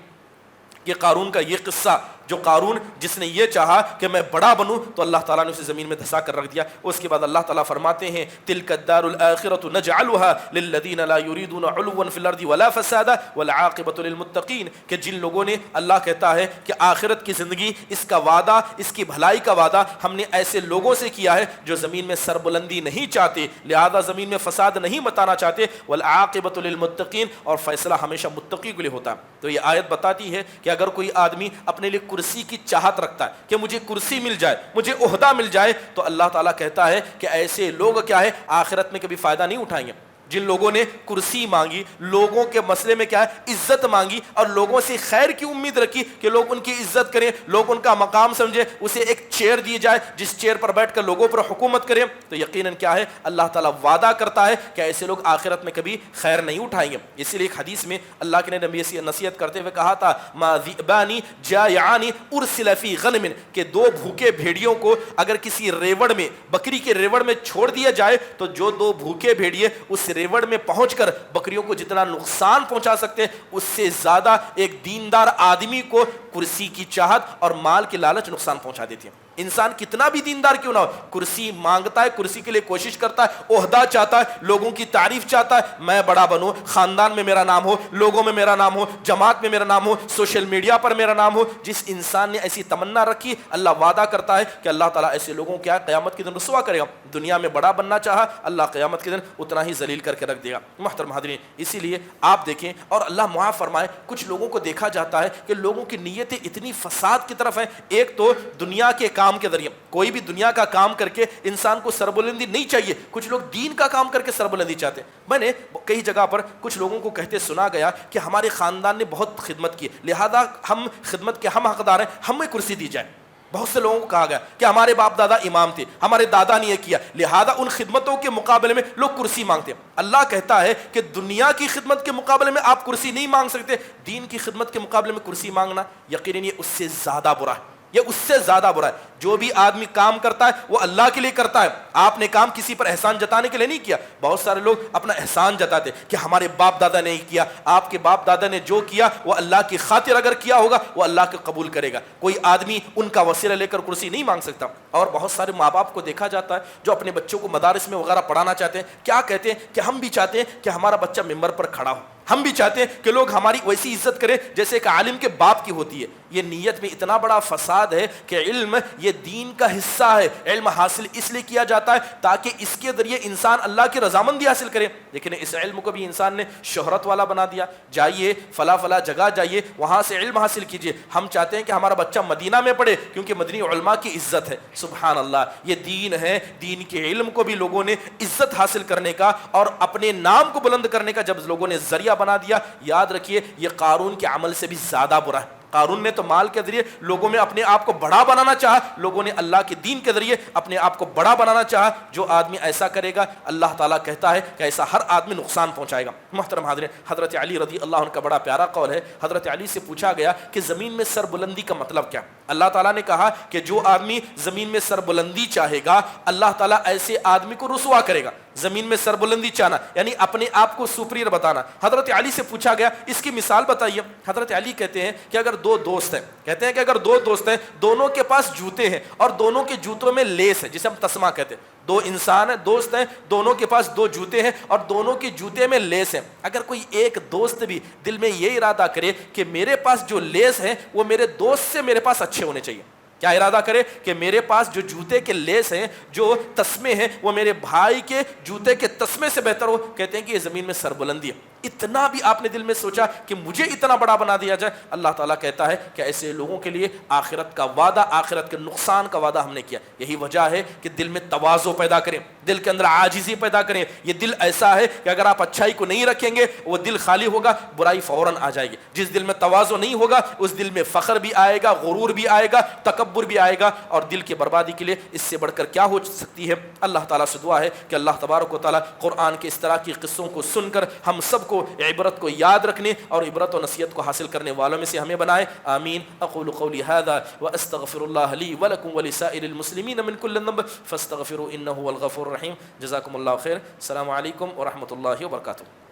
کہ قارون کا یہ قصہ، جو قارون جس نے یہ چاہا کہ میں بڑا بنوں تو اللہ تعالیٰ نے اسے زمین میں دھسا کر رکھ دیا۔ اس کے بعد اللہ تعالیٰ فرماتے ہیں تلک الدار الآخرۃ نجعلها للذین لا یریدون علوا فی الارض ولا فسادا والعاقبۃ للمتقین، کہ جن لوگوں نے، اللہ کہتا ہے کہ آخرت کی زندگی، اس کا وعدہ، اس کی بھلائی کا وعدہ ہم نے ایسے لوگوں سے کیا ہے جو زمین میں سربلندی نہیں چاہتے، لہذا زمین میں فساد نہیں متانا چاہتے، والعاقبۃ للمتقین، اور فیصلہ ہمیشہ متقی کے لیے ہوتا ہے۔ تو یہ آیت بتاتی ہے کہ اگر کوئی آدمی اپنے لیے کرسی کی چاہت رکھتا ہے کہ مجھے کرسی مل جائے، مجھے عہدہ مل جائے، تو اللہ تعالیٰ کہتا ہے کہ ایسے لوگ کیا ہے، آخرت میں کبھی فائدہ نہیں اٹھائیں گے۔ جن لوگوں نے کرسی مانگی، لوگوں کے مسئلے میں کیا ہے، عزت مانگی، اور لوگوں سے خیر کی امید رکھی کہ لوگ ان کی عزت کریں، لوگ ان کا مقام سمجھے، اسے ایک چیئر دی جائے جس چیئر پر بیٹھ کر لوگوں پر حکومت کریں، تو یقیناً کیا ہے، اللہ تعالیٰ وعدہ کرتا ہے کہ ایسے لوگ آخرت میں کبھی خیر نہیں اٹھائیں گے۔ اسی لیے ایک حدیث میں اللہ کے نبی نصیحت کرتے ہوئے کہا تھا ما ذئبان جائعان ارسل فی غنم، کہ دو بھوکے بھیڑیوں کو اگر کسی ریوڑ میں، بکری کے ریوڑ میں چھوڑ دیا جائے تو جو دو بھوکے بھیڑیے اس ریوڑ میں پہنچ کر بکریوں کو جتنا نقصان پہنچا سکتے اس سے زیادہ ایک دیندار آدمی کو کرسی کی چاہت اور مال کی لالچ نقصان پہنچا دیتی ہے۔ انسان کتنا بھی دیندار کیوں نہ ہو، کرسی مانگتا ہے، کرسی کے لیے کوشش کرتا ہے، عہدہ چاہتا ہے، لوگوں کی تعریف چاہتا ہے، میں بڑا بنوں، خاندان میں میرا نام ہو، لوگوں میں میرا نام ہو، جماعت میں میرا نام ہو، سوشل میڈیا پر میرا نام ہو۔ جس انسان نے ایسی تمنا رکھی، اللہ وعدہ کرتا ہے کہ اللہ تعالیٰ ایسے لوگوں کو کیا قیامت کے دن رسوا کرے گا۔ دنیا میں بڑا بننا چاہا، اللہ قیامت کے دن اتنا ہی ذلیل کر کے رکھ دے گا۔ محترم حاضرین، اسی لیے آپ دیکھیں، اور اللہ معاف فرمائے، کچھ لوگوں کو دیکھا جاتا ہے کہ لوگوں کی نیتیں اتنی فساد کی طرف ہیں، ایک تو دنیا کے کام کام کے ذریعے. کوئی بھی دنیا کا کام کر کے انسان کو سربلندی نہیں چاہیے, کچھ لوگ دین کا کام کر کے سربلندی چاہتے ہیں. میں نے کئی جگہ پر کچھ لوگوں کو کہتے سنا گیا کہ ہمارے خاندان نے بہت خدمت کی, لہذا ہم خدمت کے ہم حقدار ہیں, ہمیں کرسی دی جائے. بہت سے لوگوں کو کہا گیا کہ ہمارے باپ دادا امام تھے, ہمارے دادا نے یہ کیا, لہذا ان خدمتوں کے مقابلے میں لوگ کرسی مانگتے ہیں. اللہ کہتا ہے کہ دنیا کی خدمت کے مقابلے میں آپ کرسی نہیں مانگ سکتے, دین کی خدمت کے مقابلے میں کرسی مانگنا یقیناً یہ اس سے زیادہ برا ہے, یہ اس سے زیادہ برا ہے. جو بھی آدمی کام کرتا ہے وہ اللہ کے لیے کرتا ہے. آپ نے کام کسی پر احسان جتانے کے لیے نہیں کیا. بہت سارے لوگ اپنا احسان جتاتے کہ ہمارے باپ دادا نے کیا. آپ کے باپ دادا نے جو کیا وہ اللہ کی خاطر اگر کیا ہوگا وہ اللہ کے قبول کرے گا. کوئی آدمی ان کا وسیلہ لے کر کرسی نہیں مانگ سکتا. اور بہت سارے ماں باپ کو دیکھا جاتا ہے جو اپنے بچوں کو مدارس میں وغیرہ پڑھانا چاہتے ہیں, کیا کہتے ہیں کہ ہم بھی چاہتے ہیں کہ ہمارا بچہ ممبر پر کھڑا ہو, ہم بھی چاہتے ہیں کہ لوگ ہماری ویسی عزت کریں جیسے ایک عالم کے باپ کی ہوتی ہے. یہ نیت میں اتنا بڑا فساد ہے کہ علم یہ دین کا حصہ ہے. علم حاصل اس لیے کیا جاتا ہے تاکہ اس کے ذریعے انسان اللہ کی رضامندی حاصل کرے, لیکن اس علم کو بھی انسان نے شہرت والا بنا دیا. جائیے فلاں فلاں جگہ جائیے, وہاں سے علم حاصل کیجیے. ہم چاہتے ہیں کہ ہمارا بچہ مدینہ میں پڑھے کیونکہ مدنی علماء کی عزت ہے. سبحان اللہ, یہ دین ہے. دین کے علم کو بھی لوگوں نے عزت حاصل کرنے کا اور اپنے نام کو بلند کرنے کا جب لوگوں نے ذریعہ بنا دیا, یاد رکھیے یہ قارون کے عمل سے بھی زیادہ برا ہے. قارون نے تو مال کے ذریعے لوگوں میں اپنے آپ کو بڑا بنانا چاہا, لوگوں نے اللہ کے دین کے ذریعے اپنے آپ کو بڑا بنانا چاہا. جو آدمی ایسا کرے گا اللہ تعالیٰ کہتا ہے کہ ایسا ہر آدمی نقصان پہنچائے گا. محترم حاضرین, حضرت علی رضی اللہ عنہ کا بڑا پیارا قول ہے. حضرت علی سے پوچھا گیا کہ زمین میں سر بلندی کا مطلب کیا؟ اللہ تعالیٰ نے کہا کہ جو آدمی زمین میں سر بلندی چاہے گا اللہ تعالیٰ ایسے آدمی کو رسوا کرے گا. زمین میں سر بلندی چاہنا یعنی اپنے آپ کو سپریئر بتانا. حضرت علی سے پوچھا گیا اس کی مثال بتائیے. حضرت علی کہتے ہیں کہ اگر دو دوست ہیں, کہتے ہیں کہ اگر دو دوست ہیں, دونوں کے پاس جوتے ہیں اور دونوں کے جوتوں میں لیس ہے, جسے ہم تسمہ کہتے ہیں. دو انسان ہیں, دوست ہیں, دونوں کے پاس دو جوتے ہیں اور دونوں کے جوتے میں لیس ہیں. اگر کوئی ایک دوست بھی دل میں یہ ارادہ کرے کہ میرے پاس جو لیس ہیں وہ میرے دوست سے میرے پاس اچھے ہونے چاہیے, کیا ارادہ کرے کہ میرے پاس جو جوتے کے لیس ہیں, جو تسمے ہیں, وہ میرے بھائی کے جوتے کے تسمے سے بہتر ہو, کہتے ہیں کہ یہ زمین میں سر بلندی ہے. اتنا بھی آپ نے دل میں سوچا کہ مجھے اتنا بڑا بنا دیا جائے؟ اللہ تعالیٰ کہتا ہے کہ ایسے لوگوں کے لیے آخرت کا وعدہ, آخرت کے نقصان کا وعدہ ہم نے کیا. یہی وجہ ہے کہ دل میں تواضع پیدا کریں, دل کے اندر عاجزی پیدا کریں. یہ دل ایسا ہے کہ اگر آپ اچھائی کو نہیں رکھیں گے وہ دل خالی ہوگا, برائی فوراً آ جائے گی. جس دل میں تواضع نہیں ہوگا اس دل میں فخر بھی آئے گا, غرور بھی آئے گا, تکبر بھی آئے گا, اور دل کی بربادی کے لیے اس سے بڑھ کر کیا ہو سکتی ہے. اللہ تعالیٰ سے دعا ہے کہ اللہ تبارک و تعالیٰ قرآن کے اس طرح کی قصوں کو سن کر ہم سب کو عبرت کو یاد رکھنے اور عبرت و نصیحت کو حاصل کرنے والوں میں سے ہمیں بنائے. آمین. اقول قولی هذا واستغفر الله لي ولكم ولسائر المسلمين من كل ذنب فاستغفروا انه هو الغفور الرحيم. جزاكم الله خير. السلام عليكم ورحمة الله وبركاته.